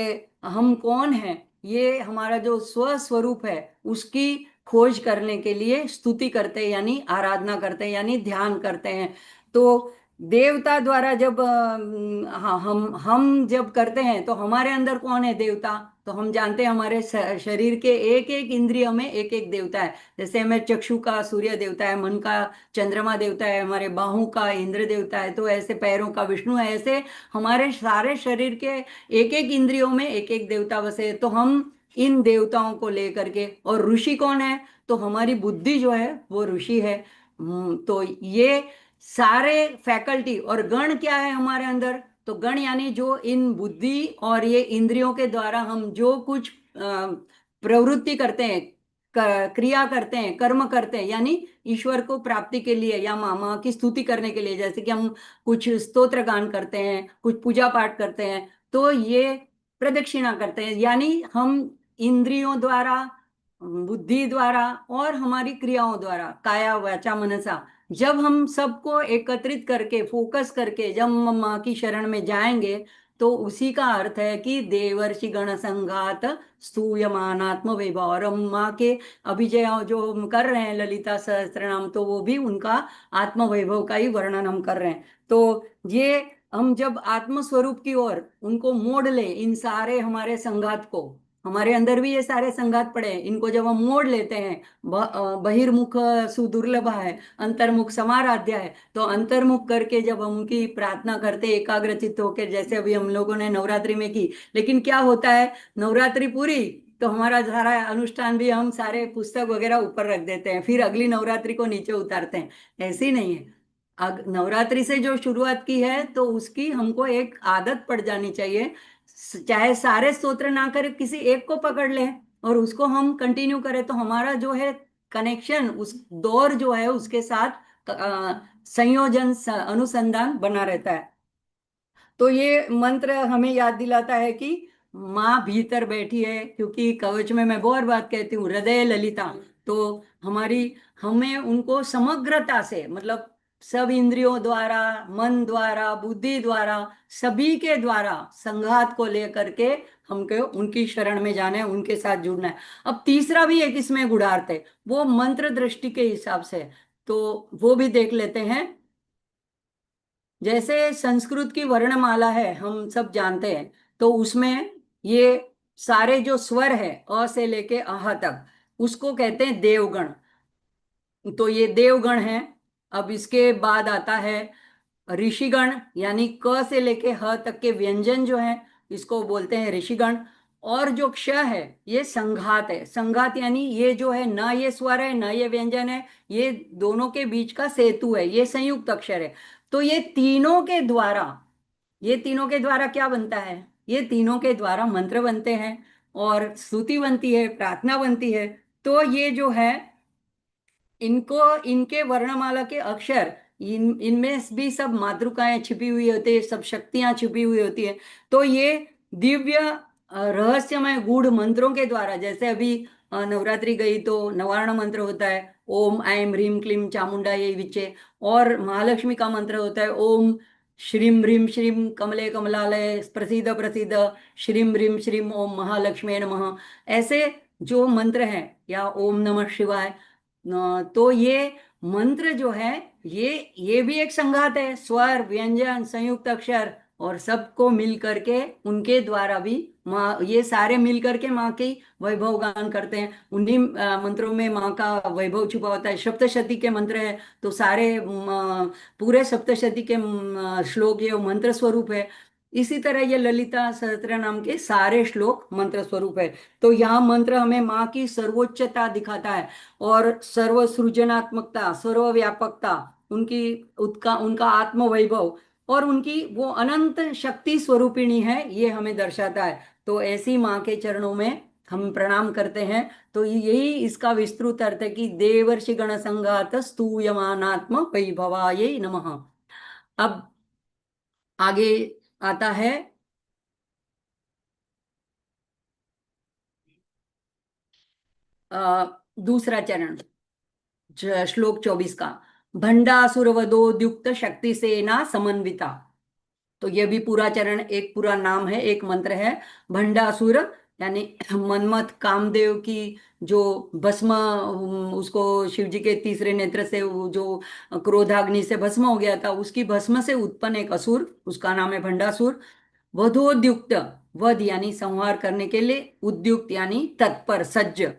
S2: हम कौन हैं, ये हमारा जो स्व स्वरूप है उसकी खोज करने के लिए स्तुति करते हैं, यानी आराधना करते हैं, यानी ध्यान करते हैं। तो देवता द्वारा जब हाँ, हम जब करते हैं तो हमारे अंदर कौन है देवता? तो हम जानते हैं हमारे शरीर के एक एक इंद्रिय में एक एक देवता है। जैसे हमें चक्षु का सूर्य देवता है, मन का चंद्रमा देवता है, हमारे बाहों का इंद्र देवता है, तो ऐसे पैरों का विष्णु है। ऐसे हमारे सारे शरीर के एक एक इंद्रियों में एक एक देवता बसे। तो हम इन देवताओं को लेकर के, और ऋषि कौन है? तो हमारी बुद्धि जो है वो ऋषि है। तो ये सारे फैकल्टी और गण क्या है हमारे अंदर? तो गण यानी जो इन बुद्धि और ये इंद्रियों के द्वारा हम जो कुछ प्रवृत्ति करते हैं, क्रिया करते हैं, कर्म करते हैं, यानी ईश्वर को प्राप्ति के लिए या माँ माँ की स्तुति करने के लिए, जैसे कि हम कुछ स्तोत्र गान करते हैं, कुछ पूजा पाठ करते हैं, तो ये प्रदक्षिणा करते हैं, यानी हम इंद्रियों द्वारा, बुद्धि द्वारा और हमारी क्रियाओं द्वारा, काया वाचा मनसा, जब हम सबको एकत्रित करके फोकस करके जब हम माँ की शरण में जाएंगे, तो उसी का अर्थ है कि देवर्षि गण संघात स्तूयमानात्म वैभव। और हम माँ के अभिजय जो हम कर रहे हैं ललिता सहस्त्रनाम, तो वो भी उनका आत्म वैभव का ही वर्णन हम कर रहे हैं। तो ये हम जब आत्म स्वरूप की ओर उनको मोड़ ले, इन सारे हमारे संघात को, हमारे अंदर भी ये सारे संघात पड़े हैं, इनको जब हम मोड़ लेते हैं, बहिर्मुख सुदुर्लभ है, अंतर्मुख समाराध्य है, तो अंतर्मुख करके जब हम उनकी प्रार्थना करते एकाग्रचित्त होकर, जैसे अभी हम लोगों ने नवरात्रि में की। लेकिन क्या होता है, नवरात्रि पूरी तो हमारा सारा अनुष्ठान भी हम सारे पुस्तक वगैरह ऊपर रख देते हैं, फिर अगली नवरात्रि को नीचे उतारते हैं। ऐसे ही नहीं है। नवरात्रि से जो शुरुआत की है तो उसकी हमको एक आदत पड़ जानी चाहिए। चाहे सारे स्तोत्र ना करे, किसी एक को पकड़ ले और उसको हम कंटिन्यू करें, तो हमारा जो है कनेक्शन उस दौर जो है उसके साथ संयोजन अनुसंधान बना रहता है। तो ये मंत्र हमें याद दिलाता है कि माँ भीतर बैठी है, क्योंकि कवच में मैं बहुत बात कहती हूँ हृदय ललिता। तो हमारी, हमें उनको समग्रता से, मतलब सब इंद्रियों द्वारा, मन द्वारा, बुद्धि द्वारा, सभी के द्वारा संघात को लेकर के हमको उनकी शरण में जाना है, उनके साथ जुड़ना है। अब तीसरा भी एक इसमें गुणार्थ है, वो मंत्र दृष्टि के हिसाब से, तो वो भी देख लेते हैं। जैसे संस्कृत की वर्णमाला है हम सब जानते हैं, तो उसमें ये सारे जो स्वर है अ से लेके अह तक, उसको कहते हैं देवगण। तो ये देवगण है। अब इसके बाद आता है ऋषिगण, यानी क से लेके ह तक के व्यंजन जो है इसको बोलते हैं ऋषिगण। और जो क्ष है ये संघात है। संघात यानी ये जो है, ना ये स्वर है ना ये व्यंजन है, ये दोनों के बीच का सेतु है, ये संयुक्त अक्षर है। तो ये तीनों के द्वारा क्या बनता है? ये तीनों के द्वारा मंत्र बनते हैं और स्तुति बनती है, प्रार्थना बनती है। तो ये जो है, इनको, इनके वर्णमाला के अक्षर, इनमें भी सब मातृकाएं छिपी हुई होती है, सब शक्तियां छिपी हुई होती है। तो ये दिव्य रहस्यमय गूढ़ मंत्रों के द्वारा, जैसे अभी नवरात्रि गई तो नवारण मंत्र होता है, ओम ऐं ह्रीं क्लीं चामुंडा ये विचे। और महालक्ष्मी का मंत्र होता है, ओम श्रीं ह्रीं श्रीं कमले कमलालय प्रसीद प्रसीद, श्रीं ह्रीं श्रीं ओम महालक्ष्मी नमः। ऐसे जो मंत्र हैं, या ओम नमः शिवाय। तो ये मंत्र जो है, ये भी एक संघात है, स्वर व्यंजन संयुक्त अक्षर, और सबको मिल करके उनके द्वारा भी माँ, ये सारे मिल करके माँ की वैभव गान करते हैं। उन्हीं मंत्रों में माँ का वैभव छुपा होता है। सप्तशती के मंत्र है, तो सारे पूरे सप्तशती के श्लोक ये मंत्र स्वरूप है। इसी तरह ये ललिता सहस्त्र नाम के सारे श्लोक मंत्र स्वरूप है। तो यहाँ मंत्र हमें माँ की सर्वोच्चता दिखाता है, और सर्व सृजनात्मकता, सर्वव्यापकता, उनकी उनका आत्म वैभव, और उनकी वो अनंत शक्ति स्वरूपिणी है, ये हमें दर्शाता है। तो ऐसी माँ के चरणों में हम प्रणाम करते हैं। तो यही इसका विस्तृत अर्थ है कि देवर्षि गण संघात स्तूयमानात्म वैभवायै नमः। अब आगे आता है दूसरा चरण, श्लोक 24 का, भंडासुरवधोद्युक्त शक्ति सेना समन्विता। तो यह भी पूरा चरण एक पूरा नाम है, एक मंत्र है, भंडासुर यानी मनमथ कामदेव की जो भस्म, उसको शिव जी के तीसरे नेत्र से वो जो क्रोधाग्नि से भस्म हो गया था, उसकी भस्म से उत्पन्न एक असुर, उसका नाम है भंडासुर। वधोद्युक्त, वध यानी संहार करने के लिए, उद्युक्त यानी तत्पर सज्ज,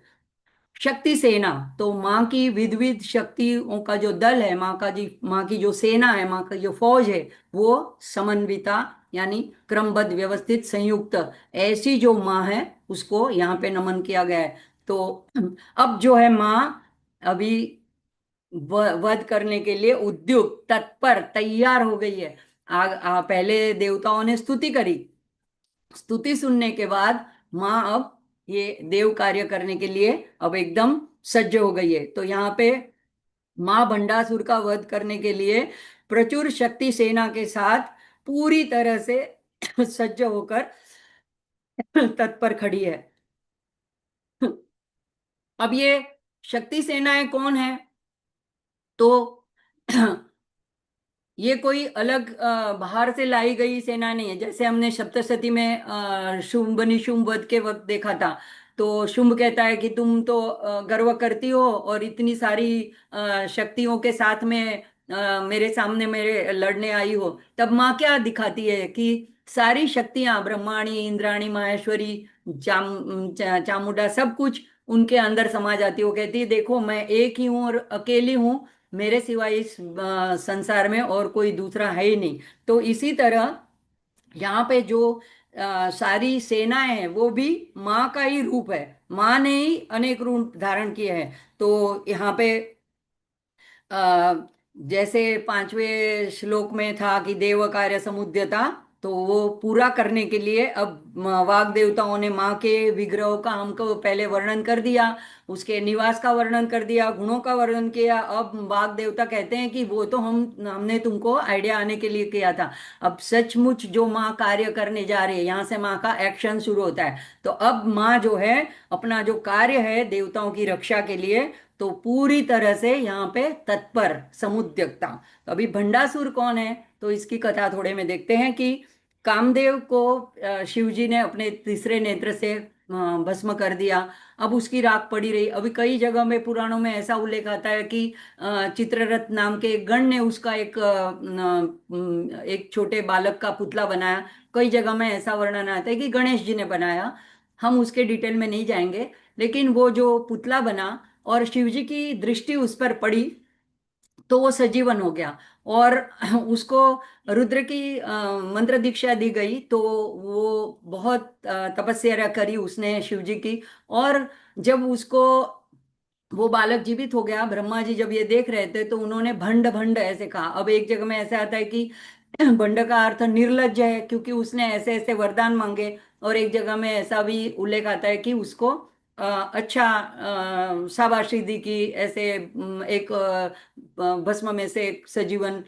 S2: शक्ति सेना। तो माँ की विविध शक्तियों का जो दल है, माँ का जी, माँ की जो सेना है, माँ की जो फौज है, वो समन्विता यानी क्रमबद्ध व्यवस्थित संयुक्त, ऐसी जो माँ है उसको यहाँ पे नमन किया गया है। तो अब जो है माँ अभी वध करने के लिए उद्युक्त तत्पर तैयार हो गई है। पहले देवताओं ने स्तुति करी, स्तुति सुनने के बाद माँ अब ये देव कार्य करने के लिए अब एकदम सज्ज हो गई है। तो यहाँ पे माँ भंडासुर का वध करने के लिए प्रचुर शक्ति सेना के साथ पूरी तरह से सज्ज होकर तत्पर खड़ी है। अब ये शक्ति सेनाएं कौन है? तो ये कोई अलग बाहर से लाई गई सेना नहीं है। जैसे हमने सप्तशती में शुंभ निशुंभ वध के वक्त देखा था, तो शुंभ कहता है कि तुम तो गर्व करती हो और इतनी सारी शक्तियों के साथ में मेरे सामने मेरे लड़ने आई हो। तब माँ क्या दिखाती है कि सारी शक्तियां, ब्रह्माणी, इंद्राणी, माहेश्वरी, चामुंडा, सब कुछ उनके अंदर समा जाती है। वो कहती है देखो मैं एक ही हूँ और अकेली हूँ, मेरे सिवाय इस संसार में और कोई दूसरा है ही नहीं। तो इसी तरह यहाँ पे जो सारी सेनाएं हैं वो भी माँ का ही रूप है, माँ ने ही अनेक रूप धारण किए हैं। तो यहाँ पे अ, जैसे पांचवें श्लोक में था कि देव कार्य समुद्यता, तो वो पूरा करने के लिए अब वाग देवताओं ने माँ के विग्रह का हमको पहले वर्णन कर दिया, उसके निवास का वर्णन कर दिया, गुणों का वर्णन किया। अब वाग देवता कहते हैं कि वो तो हमने तुमको आइडिया आने के लिए किया था, अब सचमुच जो माँ कार्य करने जा रही है, यहाँ से माँ का एक्शन शुरू होता है। तो अब माँ जो है अपना जो कार्य है देवताओं की रक्षा के लिए, तो पूरी तरह से यहाँ पे तत्पर समुद्यकता। तो अभी भंडासुर कौन है? तो इसकी कथा थोड़े में देखते हैं कि कामदेव को शिव जी ने अपने तीसरे नेत्र से भस्म कर दिया। अब उसकी राख पड़ी रही। अभी कई जगह में पुराणों में ऐसा उल्लेख आता है कि चित्ररथ नाम के एक गण ने उसका एक छोटे बालक का पुतला बनाया। कई जगह में ऐसा वर्णन आता है कि गणेश जी ने बनाया। हम उसके डिटेल में नहीं जाएंगे, लेकिन वो जो पुतला बना और शिव जी की दृष्टि उस पर पड़ी, तो वो सजीवन हो गया। और उसको रुद्र की मंत्र दीक्षा दी गई। तो वो बहुत तपस्या करी उसने शिव जी की। और जब उसको वो बालक जीवित हो गया, ब्रह्मा जी जब ये देख रहे थे तो उन्होंने भंड भंड ऐसे कहा। अब एक जगह में ऐसे आता है कि भंड का अर्थ निर्लज्ज है, क्योंकि उसने ऐसे ऐसे वरदान मांगे। और एक जगह में ऐसा भी उल्लेख आता है कि उसको अच्छा शाबाशी दी कि ऐसे एक भस्म में से एक सजीवन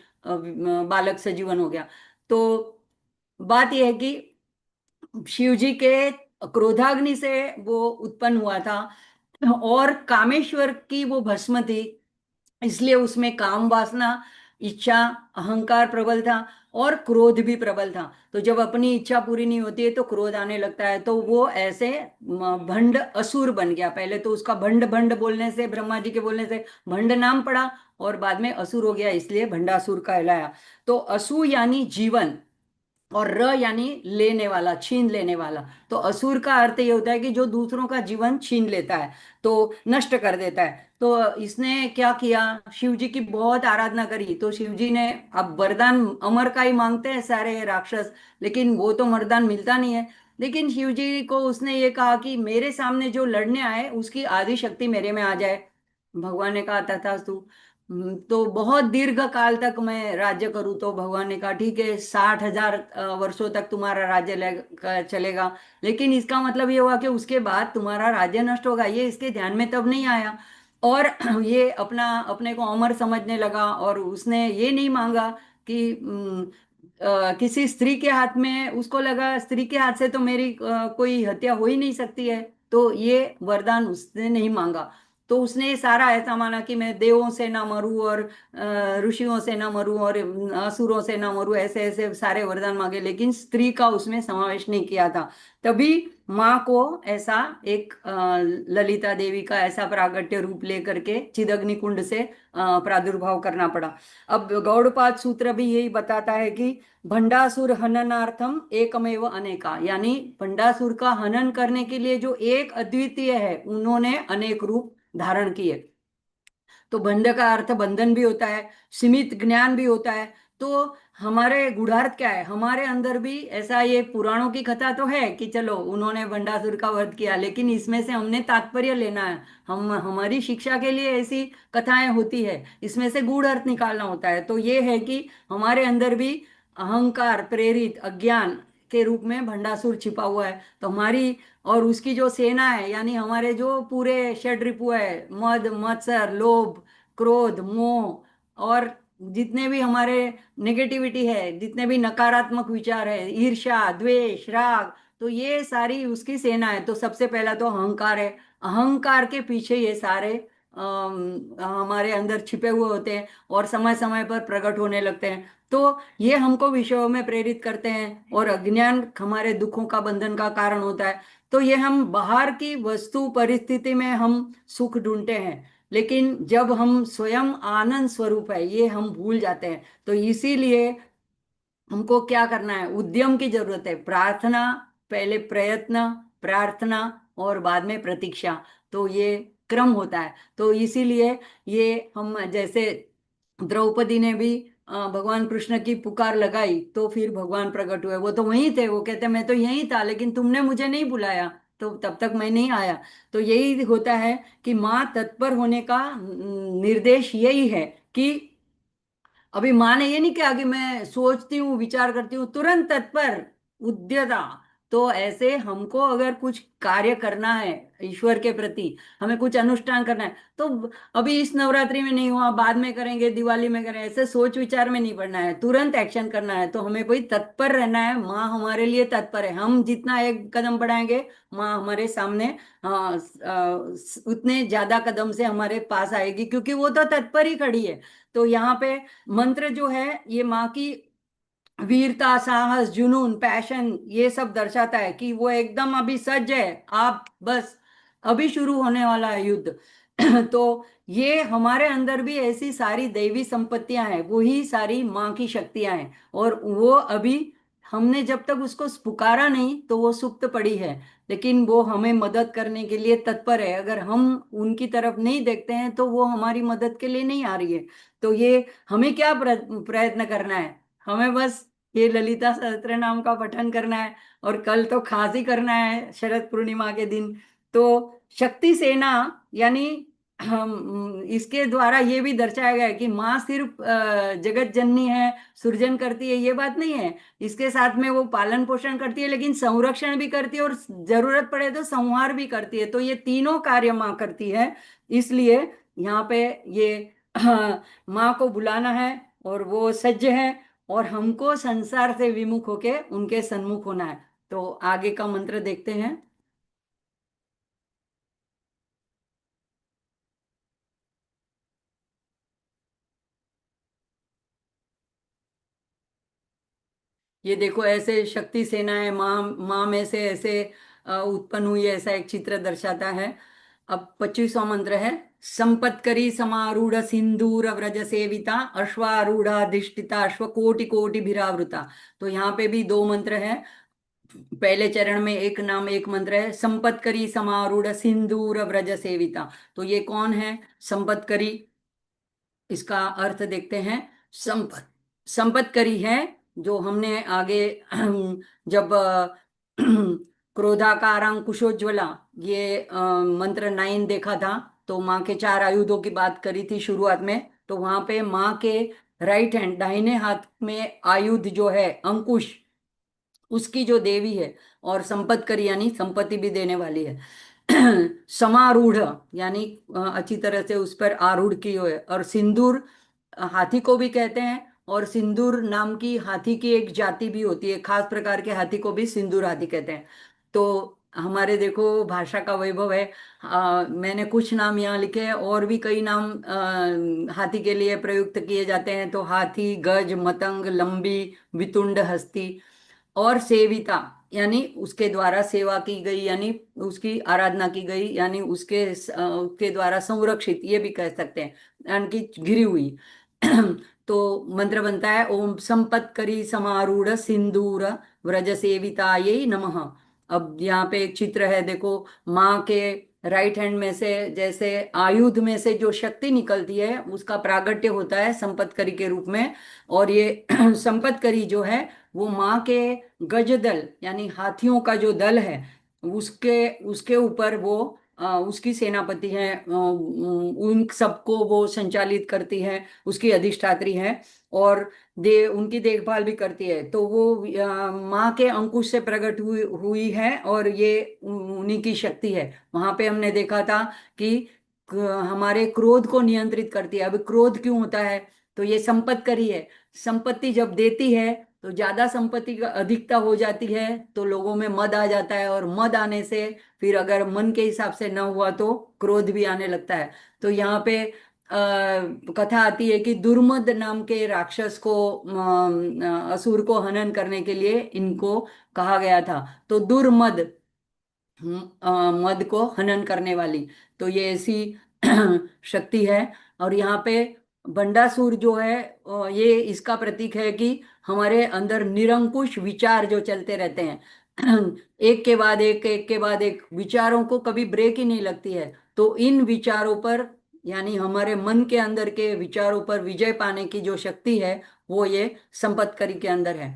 S2: बालक सजीवन हो गया। तो बात यह है कि शिव जी के क्रोधाग्नि से वो उत्पन्न हुआ था, और कामेश्वर की वो भस्म थी, इसलिए उसमें काम वासना, इच्छा, अहंकार प्रबल था, और क्रोध भी प्रबल था। तो जब अपनी इच्छा पूरी नहीं होती है तो क्रोध आने लगता है। तो वो ऐसे भंड असुर बन गया। पहले तो उसका भंड भंड बोलने से, ब्रह्मा जी के बोलने से भंड नाम पड़ा, और बाद में असुर हो गया, इसलिए भंडासुर कहलाया। तो असु यानी जीवन, और र यानी लेने वाला, छीन लेने वाला। तो असुर का अर्थ ये होता है कि जो दूसरों का जीवन छीन लेता है, तो नष्ट कर देता है। तो इसने क्या किया, शिव जी की बहुत आराधना करी। तो शिव जी ने, अब वरदान अमर का ही मांगते हैं सारे राक्षस, लेकिन वो तो वरदान मिलता नहीं है। लेकिन शिव जी को उसने ये कहा कि मेरे सामने जो लड़ने आए उसकी आदि शक्ति मेरे में आ जाए। भगवान ने कहा तथास्तु। तो बहुत दीर्घ काल तक मैं राज्य करूँ? तो भगवान ने कहा ठीक है, 60,000 वर्षों तक तुम्हारा राज्य चलेगा, लेकिन इसका मतलब ये हुआ कि उसके बाद तुम्हारा राज्य नष्ट होगा। ये इसके ध्यान में तब नहीं आया। और ये अपने को अमर समझने लगा, और उसने ये नहीं मांगा कि किसी स्त्री के हाथ में, उसको लगा स्त्री के हाथ से तो मेरी कोई हत्या हो ही नहीं सकती है। तो ये वरदान उसने नहीं मांगा। तो उसने सारा ऐसा माना कि मैं देवों से ना मरूं, और ऋषियों से ना मरूं, और असुरों से ना मरूं, ऐसे ऐसे सारे वरदान मांगे, लेकिन स्त्री का उसमें समावेश नहीं किया था। तभी माँ को ऐसा एक ललिता देवी का ऐसा प्रागट्य रूप लेकर के चिदग्नि कुंड से प्रादुर्भाव करना पड़ा। अब गौड़पाद सूत्र भी यही बताता है कि भंडासुर हननार्थम एकमेव अनेका, यानी भंडासुर का हनन करने के लिए जो एक अद्वितीय है, उन्होंने अनेक रूप धारण किए। तो बंध का अर्थ बंधन भी होता है, सीमित ज्ञान भी होता है। तो हमारे गुणार्थ क्या है, हमारे अंदर भी ऐसा, ये पुराणों की कथा तो है कि चलो उन्होंने भंडासुर का वध किया, लेकिन इसमें से हमने तात्पर्य लेना है। हम हमारी शिक्षा के लिए ऐसी कथाएं होती है, इसमें से गूढ़ अर्थ निकालना होता है। तो ये है कि हमारे अंदर भी अहंकार प्रेरित अज्ञान के रूप में भंडासुर छिपा हुआ है। तो हमारी और उसकी जो सेना है, यानी हमारे जो पूरे षड्रिपु है, मद मत्सर लोभ क्रोध मोह, और जितने भी हमारे नेगेटिविटी है, जितने भी नकारात्मक विचार है, ईर्ष्या द्वेष राग, तो ये सारी उसकी सेना है। तो सबसे पहला तो अहंकार है। अहंकार के पीछे ये सारे हमारे अंदर छिपे हुए होते हैं और समय समय पर प्रकट होने लगते हैं। तो ये हमको विषयों में प्रेरित करते हैं, और अज्ञान हमारे दुखों का बंधन का कारण होता है। तो ये हम बाहर की वस्तु परिस्थिति में हम सुख ढूंढते हैं, लेकिन जब हम स्वयं आनंद स्वरूप है ये हम भूल जाते हैं। तो इसीलिए हमको क्या करना है, उद्यम की जरूरत है। प्रार्थना, पहले प्रयत्न, प्रार्थना, और बाद में प्रतीक्षा। तो ये क्रम होता है। तो इसीलिए ये हम जैसे द्रौपदी ने भी भगवान कृष्ण की पुकार लगाई, तो फिर भगवान प्रकट हुए। वो तो वहीं थे, वो कहते मैं तो यहीं था, लेकिन तुमने मुझे नहीं बुलाया, तो तब तक मैं नहीं आया। तो यही होता है कि माँ तत्पर होने का निर्देश यही है कि अभी माँ ने ये नहीं कहा कि मैं सोचती हूँ विचार करती हूँ, तुरंत तत्पर उद्यता। तो ऐसे हमको अगर कुछ कार्य करना है ईश्वर के प्रति, हमें कुछ अनुष्ठान करना है, तो अभी इस नवरात्रि में नहीं हुआ, बाद में करेंगे, दिवाली में करें, ऐसे सोच विचार में नहीं पड़ना है, तुरंत एक्शन करना है। तो हमें कोई तत्पर रहना है। माँ हमारे लिए तत्पर है। हम जितना एक कदम बढ़ाएंगे, माँ हमारे सामने उतने ज्यादा कदम से हमारे पास आएगी, क्योंकि वो तो तत्पर ही खड़ी है। तो यहाँ पे मंत्र जो है ये माँ की वीरता साहस जुनून पैशन ये सब दर्शाता है कि वो एकदम अभी सज्ज है। आप बस, अभी शुरू होने वाला है युद्ध। तो ये हमारे अंदर भी ऐसी सारी दैवी संपत्तियां हैं, वही सारी माँ की शक्तियां हैं, और वो अभी हमने जब तक उसको पुकारा नहीं तो वो सुप्त पड़ी है, लेकिन वो हमें मदद करने के लिए तत्पर है। अगर हम उनकी तरफ नहीं देखते हैं तो वो हमारी मदद के लिए नहीं आ रही है। तो ये हमें क्या प्रयत्न करना है, हमें बस ये ललिता सहस्त्र नाम का पठन करना है। और कल तो खास ही करना है शरद पूर्णिमा के दिन। तो शक्ति सेना, यानी हम इसके द्वारा ये भी दर्शाया गया है कि माँ सिर्फ जगत जननी है, सृजन करती है, ये बात नहीं है। इसके साथ में वो पालन पोषण करती है, लेकिन संरक्षण भी करती है, और जरूरत पड़े तो संहार भी करती है। तो ये तीनों कार्य माँ करती है। इसलिए यहाँ पे ये माँ को बुलाना है, और वो सज्ज है, और हमको संसार से विमुख होके उनके सन्मुख होना है। तो आगे का मंत्र देखते हैं। ये देखो, ऐसे शक्ति सेनाएं माँ माँ में से ऐसे उत्पन्न हुई है, ऐसा एक चित्र दर्शाता है। अब 25वां मंत्र है। संपत्करी समारूढ़ सिंदूर व्रज सेविता अश्वारूढ़ अधिष्ठिता अश्वकोटि कोटि भिरावृता। तो यहाँ पे भी दो मंत्र है। पहले चरण में एक नाम एक मंत्र है, संपत्करी समारूढ़ सिंदूर व्रज सेविता। तो ये कौन है संपत्करी, इसका अर्थ देखते हैं। संपत्करी है, जो हमने आगे जब क्रोधाकारां कुशोज्वला, ये मंत्र 9 देखा था, तो माँ के 4 आयुधों की बात करी थी शुरुआत में। तो वहां पे माँ के राइट हैंड दाहिने हाथ में आयुध जो है अंकुश, उसकी जो देवी है, और संपत्करी यानी संपत्ति भी देने वाली है। समारूढ़ यानी अच्छी तरह से उस पर आरूढ़ की हुई है। और सिंदूर, हाथी को भी कहते हैं, और सिंदूर नाम की हाथी की एक जाति भी होती है, खास प्रकार के हाथी को भी सिंदूर हाथी कहते हैं। तो हमारे देखो भाषा का वैभव है। मैंने कुछ नाम यहाँ लिखे हैं, और भी कई नाम हाथी के लिए प्रयुक्त किए जाते हैं। तो हाथी, गज, मतंग, लंबी, वितुंड हस्ती। और सेविता यानी उसके द्वारा सेवा की गई, यानी उसकी आराधना की गई, यानी उसके द्वारा संरक्षित, ये भी कह सकते हैं, यानी कि घिरी हुई। तो मंत्र बनता है, ओम संपत्करी समारूढ़ सिंदूर व्रज सेवितायै नमः। अब यहाँ पे एक चित्र है, देखो, माँ के राइट हैंड में से जैसे आयुध में से जो शक्ति निकलती है उसका प्रागट्य होता है संपत्करी के रूप में। और ये संपत्करी जो है वो माँ के गजदल यानी हाथियों का जो दल है उसके उसके ऊपर वो उसकी सेनापति है, उन सबको वो संचालित करती है, उसकी अधिष्ठात्री है। और उनकी देखभाल भी करती है। तो वो माँ के अंकुश से प्रकट हुई हुई है और ये उन्हीं की शक्ति है। वहां पे हमने देखा था कि हमारे क्रोध को नियंत्रित करती है। अब क्रोध क्यों होता है? तो ये संपत्ति है। संपत्ति जब देती है तो ज्यादा संपत्ति का अधिकता हो जाती है तो लोगों में मद आ जाता है, और मद आने से फिर अगर मन के हिसाब से न हुआ तो क्रोध भी आने लगता है। तो यहाँ पे कथा आती है कि दुर्मद नाम के राक्षस को, असुर को हनन करने के लिए इनको कहा गया था। तो दुर्मद, मद को हनन करने वाली, तो ये ऐसी शक्ति है। और यहाँ पे बंडासुर जो है, ये इसका प्रतीक है कि हमारे अंदर निरंकुश विचार जो चलते रहते हैं, एक के बाद एक के बाद एक, विचारों को कभी ब्रेक ही नहीं लगती है। तो इन विचारों पर, यानी हमारे मन के अंदर के विचारों पर विजय पाने की जो शक्ति है वो ये संपत्ति के अंदर है।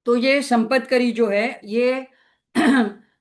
S2: तो ये संपतकरी जो है ये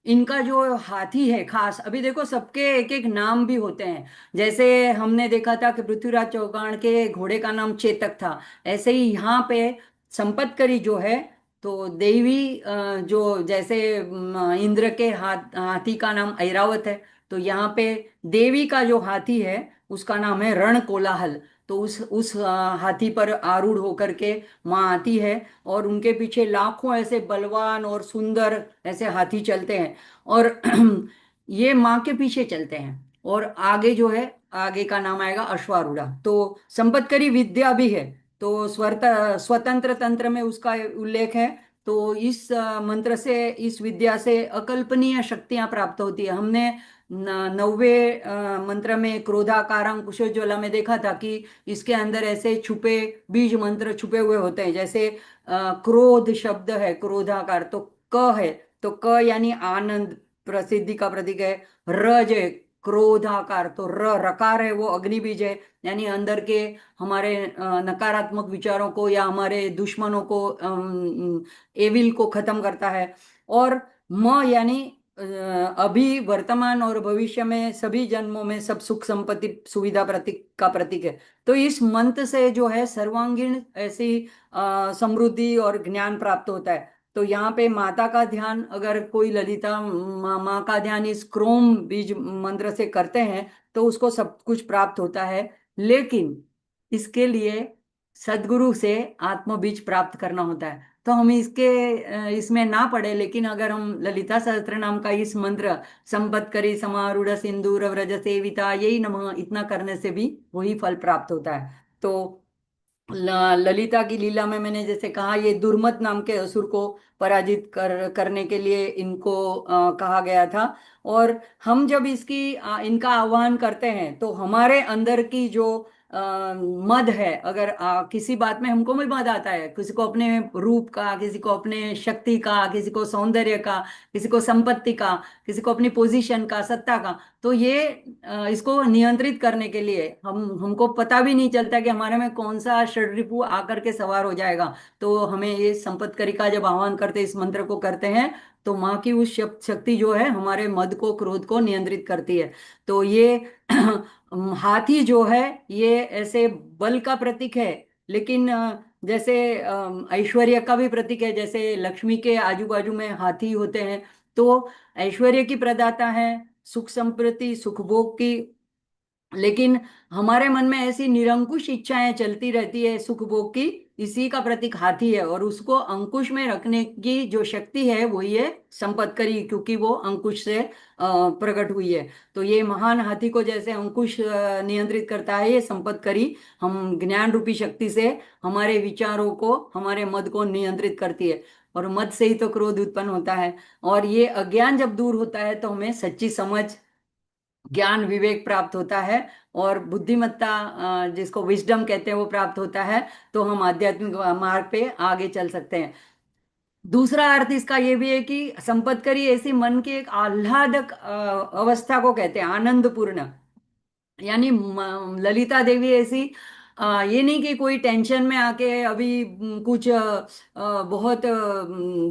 S2: इनका जो हाथी है खास, अभी देखो सबके एक एक नाम भी होते हैं। जैसे हमने देखा था कि पृथ्वीराज चौहान के घोड़े का नाम चेतक था, ऐसे ही यहाँ पे संपतकरी जो है, तो देवी जो जैसे इंद्र के हाथी का नाम ऐरावत है, तो यहाँ पे देवी का जो हाथी है उसका नाम है रण कोलाहल। तो उस हाथी पर आरूढ़ होकर के माँ आती है, और उनके पीछे लाखों ऐसे बलवान और सुंदर ऐसे हाथी चलते हैं। और ये माँ के पीछे चलते हैं। और आगे जो है, आगे का नाम आएगा अश्वारूढ़ा। तो संपत्करी विद्या भी है, तो स्वतंत्र तंत्र में उसका उल्लेख है। तो इस मंत्र से, इस विद्या से अकल्पनीय शक्तियां प्राप्त होती है। हमने 90वें मंत्र में क्रोधाकारं कुशोज्वला में देखा था कि इसके अंदर ऐसे छुपे बीज मंत्र छुपे हुए होते हैं। जैसे क्रोध शब्द है, क्रोधाकार, तो क है, तो क यानी आनंद, प्रसिद्धि का प्रतीक है। रज है क्रोधाकार, तो रकार है, वो अग्नि बीज है, यानी अंदर के हमारे नकारात्मक विचारों को या हमारे दुश्मनों को, एविल को खत्म करता है। और म यानी अभी वर्तमान और भविष्य में सभी जन्मों में सब सुख संपत्ति सुविधा प्रतीक का प्रतीक है। तो इस मंत्र से जो है सर्वांगीण ऐसी समृद्धि और ज्ञान प्राप्त होता है। तो यहाँ पे माता का ध्यान, अगर कोई ललिता माँ का ध्यान इस क्रोम बीज मंत्र से करते हैं तो उसको सब कुछ प्राप्त होता है। लेकिन इसके लिए सदगुरु से आत्म बीज प्राप्त करना होता है। तो हम इसमें ना पढ़े, लेकिन अगर हम ललिता सहस्त्र नाम का इस मंत्र संपत्करी समारूढ़ सिंदूर व्रज सेविता यही नमः, इतना करने से भी वही फल प्राप्त होता है। तो ललिता की लीला में मैंने जैसे कहा, ये दुर्मत नाम के असुर को पराजित करने के लिए इनको कहा गया था। और हम जब इनका आह्वान करते हैं तो हमारे अंदर की जो मद है, अगर किसी बात में हमको भी मद आता है, किसी को अपने रूप का, किसी को अपने शक्ति का, किसी को सौंदर्य का, किसी को संपत्ति का, किसी को अपनी पोजीशन का, सत्ता का, तो ये इसको नियंत्रित करने के लिए हमको पता भी नहीं चलता कि हमारे में कौन सा षड्रिपु आकर के सवार हो जाएगा। तो हमें ये संपत्करी का जब आह्वान करते, इस मंत्र को करते हैं, तो माँ की उस शक्ति जो है हमारे मद को, क्रोध को नियंत्रित करती है। तो ये हाथी जो है ये ऐसे बल का प्रतीक है, लेकिन जैसे ऐश्वर्य का भी प्रतीक है। जैसे लक्ष्मी के आजू बाजू में हाथी होते हैं, तो ऐश्वर्य की प्रदाता है, सुख संपत्ति सुख भोग की। लेकिन हमारे मन में ऐसी निरंकुश इच्छाएं चलती रहती है सुख भोग की, इसी का प्रतीक हाथी है, और उसको अंकुश में रखने की जो शक्ति है वो ये संपत्करी, क्योंकि वो अंकुश से प्रकट हुई है। तो ये महान हाथी को जैसे अंकुश नियंत्रित करता है, ये संपत्करी हम ज्ञान रूपी शक्ति से हमारे विचारों को, हमारे मद को नियंत्रित करती है। और मद से ही तो क्रोध उत्पन्न होता है। और ये अज्ञान जब दूर होता है तो हमें सच्ची समझ, ज्ञान, विवेक प्राप्त होता है, और बुद्धिमत्ता, जिसको विजडम कहते हैं, वो प्राप्त होता है। तो हम आध्यात्मिक मार्ग पे आगे चल सकते हैं। दूसरा अर्थ इसका ये भी है कि संपत्करी ऐसी मन की एक आह्लादक अवस्था को कहते हैं, आनंदपूर्ण। यानी ललिता देवी ऐसी, ये नहीं कि कोई टेंशन में आके अभी कुछ बहुत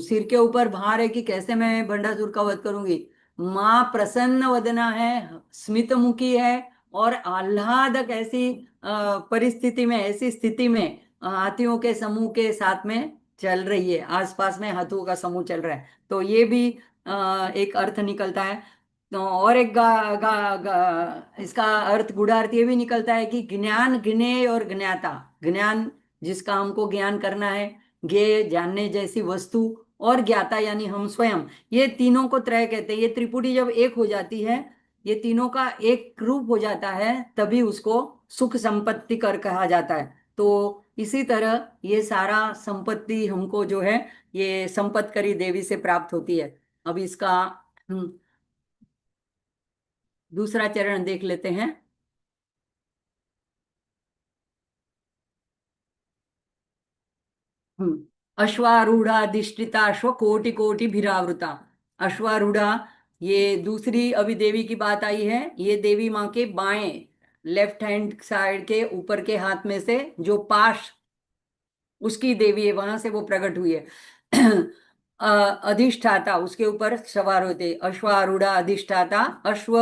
S2: सिर के ऊपर भार है कि कैसे मैं भंडासुर का वध करूंगी। माँ प्रसन्न वदना है, स्मित मुखी है, और आह्लादक ऐसी परिस्थिति में, ऐसी स्थिति में हाथियों के समूह के साथ में चल रही है, आसपास में हाथियों का समूह चल रहा है। तो ये भी एक अर्थ निकलता है। तो और एक इसका अर्थ, गूढ़ा अर्थ ये भी निकलता है कि ज्ञान, ज्ञेय और ज्ञाता। ज्ञान, जिसका हमको ज्ञान करना है, ज्ञेय जानने जैसी वस्तु, और ज्ञाता यानी हम स्वयं। ये तीनों को त्रय कहते हैं। ये त्रिपुटी जब एक हो जाती है, ये तीनों का एक रूप हो जाता है, तभी उसको सुख संपत्ति कर कहा जाता है। तो इसी तरह ये सारा संपत्ति हमको जो है, ये संपत्करी देवी से प्राप्त होती है। अब इसका दूसरा चरण देख लेते हैं। अश्वारूढ़ा अधिष्ठिता अश्व कोटि कोटि भिरावृता। अश्वारूढ़ा, ये दूसरी अभी देवी की बात आई है। ये देवी माँ के बाएं, लेफ्ट हैंड साइड के ऊपर के हाथ में से जो पाश, उसकी देवी है, वहां से वो प्रकट हुई है। अधिष्ठाता, उसके ऊपर सवार होते, अश्वारूढ़ा अधिष्ठाता अश्व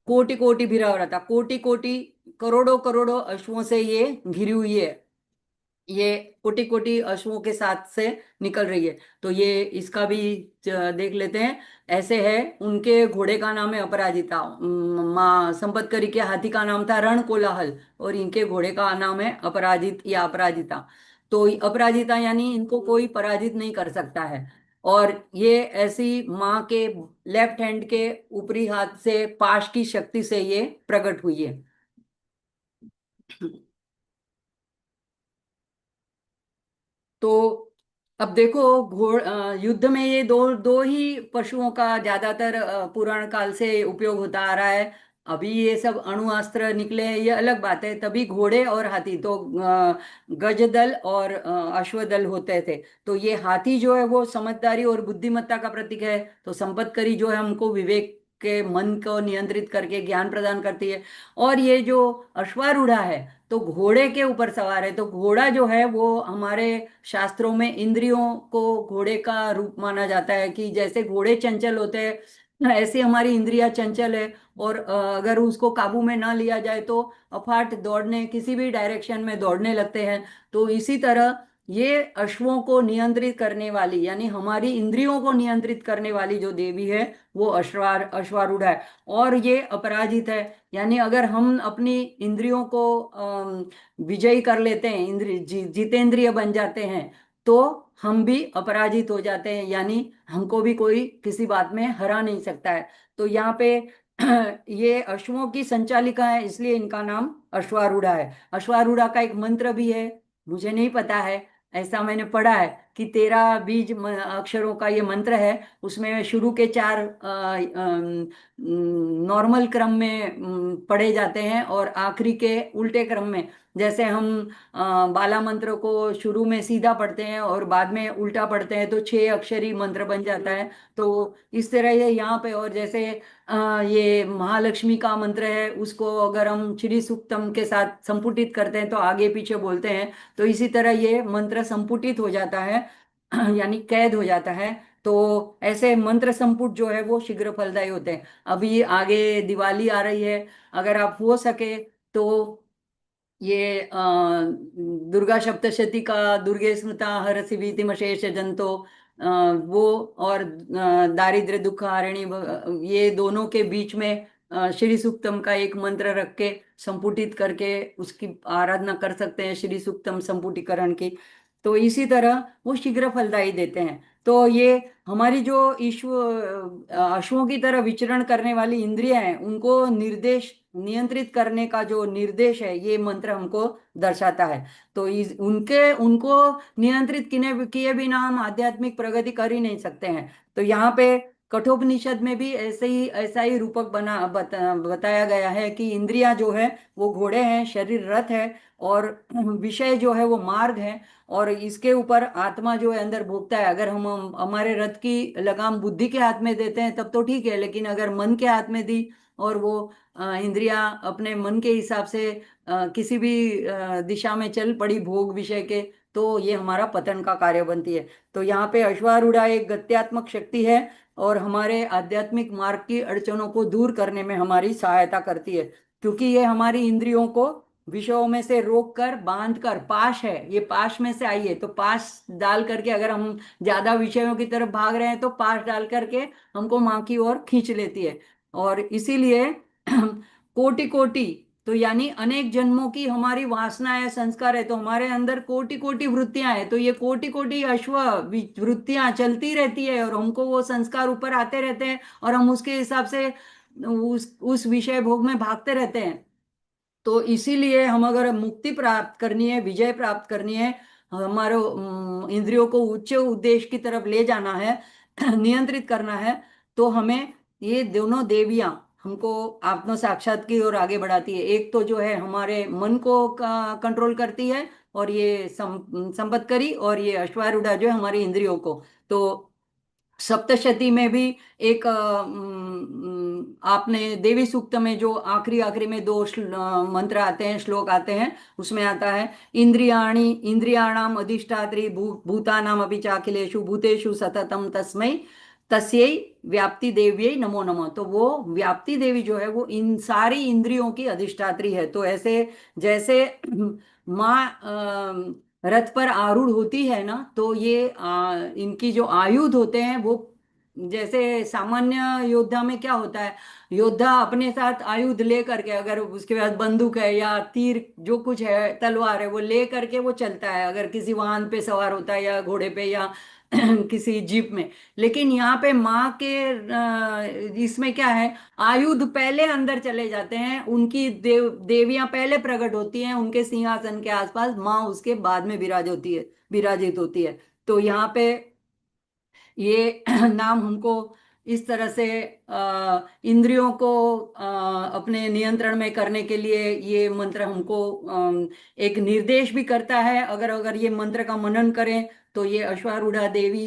S2: कोटि कोटि भिरावृता। कोटि कोटि, करोड़ों करोड़ों अश्वों से ये घिरी हुई है। ये कोटि कोटि अश्वों के साथ से निकल रही है। तो ये इसका भी देख लेते हैं। ऐसे है, उनके घोड़े का नाम है अपराजिता। माँ संपतकरी के हाथी का नाम था रण कोलाहल, और इनके घोड़े का नाम है अपराजित या अपराजिता। तो अपराजिता यानी इनको कोई पराजित नहीं कर सकता है। और ये ऐसी माँ के लेफ्ट हैंड के ऊपरी हाथ से पाश की शक्ति से ये प्रकट हुई है। तो अब देखो, युद्ध में ये दो दो ही पशुओं का ज्यादातर पुराण काल से उपयोग होता आ रहा है। अभी ये सब अणुअस्त्र निकले हैं, ये अलग बात है। तभी घोड़े और हाथी तो गजदल और अश्वदल होते थे। तो ये हाथी जो है वो समझदारी और बुद्धिमत्ता का प्रतीक है। तो संपतकरी जो है हमको विवेक के, मन को नियंत्रित करके ज्ञान प्रदान करती है। और ये जो अश्वारूढ़ा है, तो घोड़े के ऊपर सवार है। तो घोड़ा जो है वो हमारे शास्त्रों में इंद्रियों को घोड़े का रूप माना जाता है, कि जैसे घोड़े चंचल होते हैं, ऐसे हमारी इंद्रियां चंचल है। और अगर उसको काबू में ना लिया जाए तो अफाट दौड़ने, किसी भी डायरेक्शन में दौड़ने लगते हैं। तो इसी तरह ये अश्वों को नियंत्रित करने वाली, यानी हमारी इंद्रियों को नियंत्रित करने वाली जो देवी है, वो अश्वारूढ़ है। और ये अपराजित है, यानी अगर हम अपनी इंद्रियों को विजयी कर लेते हैं, जितेंद्रिय बन जाते हैं, तो हम भी अपराजित हो जाते हैं, यानी हमको भी कोई किसी बात में हरा नहीं सकता है। तो यहाँ पे ये अश्वों की संचालिका है, इसलिए इनका नाम अश्वारूढ़ा है। अश्वारूढ़ा का एक मंत्र भी है, मुझे नहीं पता है, ऐसा मैंने पढ़ा है कि 13 बीज अक्षरों का ये मंत्र है। उसमें शुरू के 4 नॉर्मल क्रम में पढ़े जाते हैं, और आखिरी के उल्टे क्रम में। जैसे हम बाला मंत्र को शुरू में सीधा पढ़ते हैं और बाद में उल्टा पढ़ते हैं, तो 6 अक्षरी मंत्र बन जाता है। तो इस तरह ये यहाँ पे, और जैसे ये महालक्ष्मी का मंत्र है, उसको अगर हम श्री सूक्तम के साथ संपुटित करते हैं तो आगे पीछे बोलते हैं। तो इसी तरह ये मंत्र संपुटित हो जाता है, यानी कैद हो जाता है। तो ऐसे मंत्र संपुट जो है वो शीघ्र फलदायी होते हैं। अभी आगे दिवाली आ रही है, अगर आप हो सके तो ये दुर्गा सप्तशती का, दुर्गे स्मृता हरसि भीतिमशेष जंतो, वो, और दारिद्र्य दुख हारिणी, ये दोनों के बीच में श्री सूक्तम का एक मंत्र रख के संपुटित करके उसकी आराधना कर सकते हैं, श्री सूक्तम संपुटीकरण की। तो इसी तरह वो शीघ्र फलदायी देते हैं। तो ये हमारी जो अश्वों की तरह विचरण करने वाली इंद्रियां हैं, उनको निर्देश नियंत्रित करने का जो निर्देश है, ये मंत्र हमको दर्शाता है। तो उनके उनको नियंत्रित किए किए बिना हम आध्यात्मिक प्रगति कर ही नहीं सकते हैं। तो यहाँ पे कठोपनिषद में भी ऐसा ही रूपक बताया गया है कि इंद्रियां जो है वो घोड़े हैं, शरीर रथ है, और विषय जो है वो मार्ग है। और इसके ऊपर आत्मा जो है अंदर भोगता है। अगर हम हमारे रथ की लगाम बुद्धि के हाथ में देते हैं तब तो ठीक है, लेकिन अगर मन के हाथ में दी और वो इंद्रियां अपने मन के हिसाब से किसी भी दिशा में चल पड़ी भोग विषय के, तो ये हमारा पतन का कार्य बनती है। तो यहाँ पे अश्वारूढ़ा एक गत्यात्मक शक्ति है और हमारे आध्यात्मिक मार्ग की अड़चनों को दूर करने में हमारी सहायता करती है, क्योंकि ये हमारी इंद्रियों को विषयों में से रोक कर बांध कर, पाश है ये, पाश में से आई है, तो पाश डाल करके अगर हम ज्यादा विषयों की तरफ भाग रहे हैं तो पाश डाल करके हमको माँ की ओर खींच लेती है। और इसीलिए कोटि कोटि, तो यानी अनेक जन्मों की हमारी वासनाएं संस्कार है, तो हमारे अंदर कोटि कोटि वृत्तियां हैं। तो ये कोटि कोटि वृत्तियां चलती रहती है और हमको वो संस्कार ऊपर आते रहते हैं और हम उसके हिसाब से उस विषय भोग में भागते रहते हैं। तो इसीलिए हम अगर मुक्ति प्राप्त करनी है, विजय प्राप्त करनी है, हमारे इंद्रियों को उच्च उद्देश्य की तरफ ले जाना है, नियंत्रित करना है, तो हमें ये दोनों देवियां हमको आत्म साक्षात की ओर आगे बढ़ाती है। एक तो जो है हमारे मन को कंट्रोल करती है, और ये संपत्करी, और ये अश्वारूढ़ा जो है हमारी इंद्रियों को। तो सप्तशती में भी एक आपने देवी सूक्त में जो आखिरी आखिरी में दो मंत्र आते हैं, श्लोक आते हैं, उसमें आता है इंद्रियाणि इंद्रियाणाम अधिष्ठात्री भूतानाम अपि चाखिलेषु भूतेषु सततम तस्मै तस्यै व्याप्ति देव्यै नमो नमः। तो वो व्याप्ति देवी जो है वो इन सारी इंद्रियों की अधिष्ठात्री है। तो ऐसे जैसे माँ रथ पर आरूढ़ होती है ना, तो ये इनकी जो आयुध होते हैं वो, जैसे सामान्य योद्धा में क्या होता है, योद्धा अपने साथ आयुध ले करके, अगर उसके पास बंदूक है या तीर जो कुछ है, तलवार है, वो ले करके वो चलता है, अगर किसी वाहन पे सवार होता है या घोड़े पे या किसी जीप में। लेकिन यहाँ पे माँ के इसमें क्या है, आयुध पहले अंदर चले जाते हैं, उनकी देवियां पहले प्रकट होती हैं उनके सिंहासन के आसपास, माँ उसके बाद में विराजित होती है। तो यहाँ पे ये नाम हमको इस तरह से इंद्रियों को अपने नियंत्रण में करने के लिए ये मंत्र हमको एक निर्देश भी करता है। अगर अगर ये मंत्र का मनन करें तो ये अश्वारूढ़ा देवी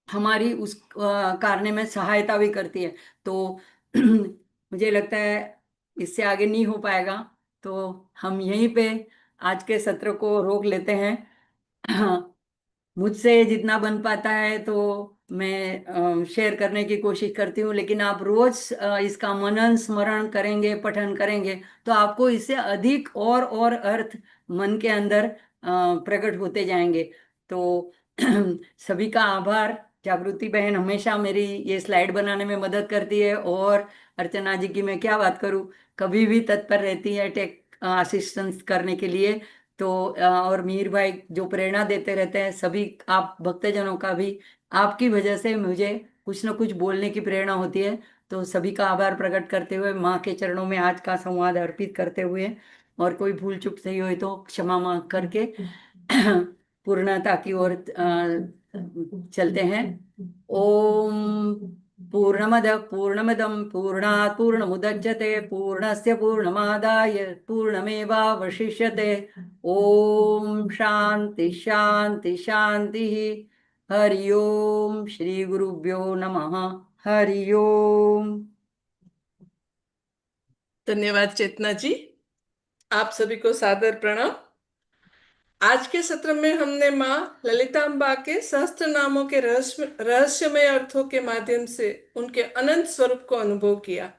S2: हमारी उस कार्य में सहायता भी करती है। तो मुझे लगता है इससे आगे नहीं हो पाएगा, तो हम यहीं पे आज के सत्र को रोक लेते हैं। मुझसे जितना बन पाता है तो मैं शेयर करने की कोशिश करती हूँ, लेकिन आप रोज इसका मनन स्मरण करेंगे, पठन करेंगे, तो आपको इससे अधिक और अर्थ मन के अंदर प्रकट होते जाएंगे। तो सभी का आभार। जागृति बहन हमेशा मेरी ये स्लाइड बनाने में मदद करती है, और अर्चना जी की मैं क्या बात करूँ, कभी भी तत्पर रहती है टेक असिस्टेंस करने के लिए। तो और मीर भाई जो प्रेरणा देते रहते हैं, सभी आप भक्तजनों का भी, आपकी वजह से मुझे कुछ ना कुछ बोलने की प्रेरणा होती है। तो सभी का आभार प्रकट करते हुए माँ के चरणों में आज का संवाद अर्पित करते हुए, और कोई भूल चूक सही हुई तो क्षमा मांग करके पूर्णता की ओर चलते हैं। ओम पूर्णमद पूर्णमिदं पूर्णात् पूर्णमुदच्यते पूर्णस्य पूर्णमादाय पूर्णमेवावशिष्यते। ओम शांति शांति शांति। हरि ओम श्री गुरुभ्यो नमः। हरि ओम।
S3: धन्यवाद चेतना जी, आप सभी को सादर प्रणाम। आज के सत्र में हमने माँ ललितांबा के सहस्त्र नामों के रहस्यमय अर्थों के माध्यम से उनके अनंत स्वरूप को अनुभव किया।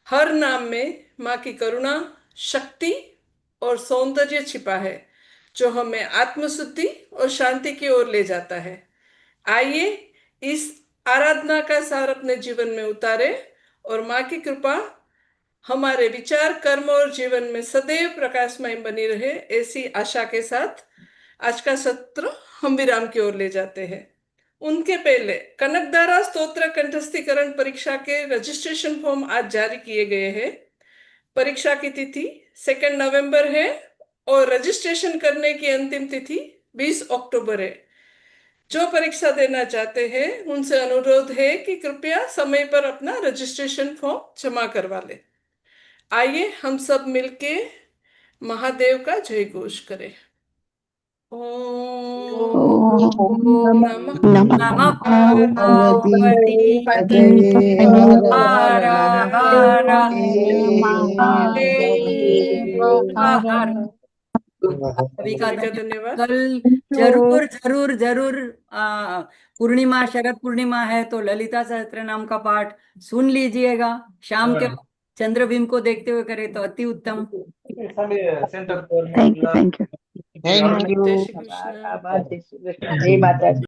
S3: हर नाम में माँ की करुणा, शक्ति और सौंदर्य छिपा है, जो हमें आत्मशुद्धि और शांति की ओर ले जाता है। आइए इस आराधना का सार अपने जीवन में उतारे और माँ की कृपा हमारे विचार, कर्म और जीवन में सदैव प्रकाशमय बनी रहे, ऐसी आशा के साथ आज का सत्र हम विराम की ओर ले जाते हैं। उनके पहले कनकधारा स्तोत्र कंठस्थीकरण परीक्षा के रजिस्ट्रेशन फॉर्म आज जारी किए गए हैं। परीक्षा की तिथि 2 नवंबर है और रजिस्ट्रेशन करने की अंतिम तिथि 20 अक्टूबर है। जो परीक्षा देना चाहते हैं उनसे अनुरोध है कि कृपया समय पर अपना रजिस्ट्रेशन फॉर्म जमा करवा लें। आइए हम सब मिलके महादेव का जय घोष करें। ओम
S2: ओम
S3: नमः
S2: नमः
S4: पार्वती
S2: पार्वती
S4: पतये
S2: हर
S4: हर
S2: हर
S4: महादेव।
S2: हर। सभी का
S3: सभी का धन्यवाद।
S2: कल जरूर जरूर जरूर पूर्णिमा, शरद पूर्णिमा है तो ललिता सहस्त्र नाम का पाठ सुन लीजिएगा। शाम के वक्त चंद्रबिंब को देखते हुए करें तो अति उत्तम।
S4: Thank you.
S3: जय श्री कृष्ण।
S4: जय माता दी।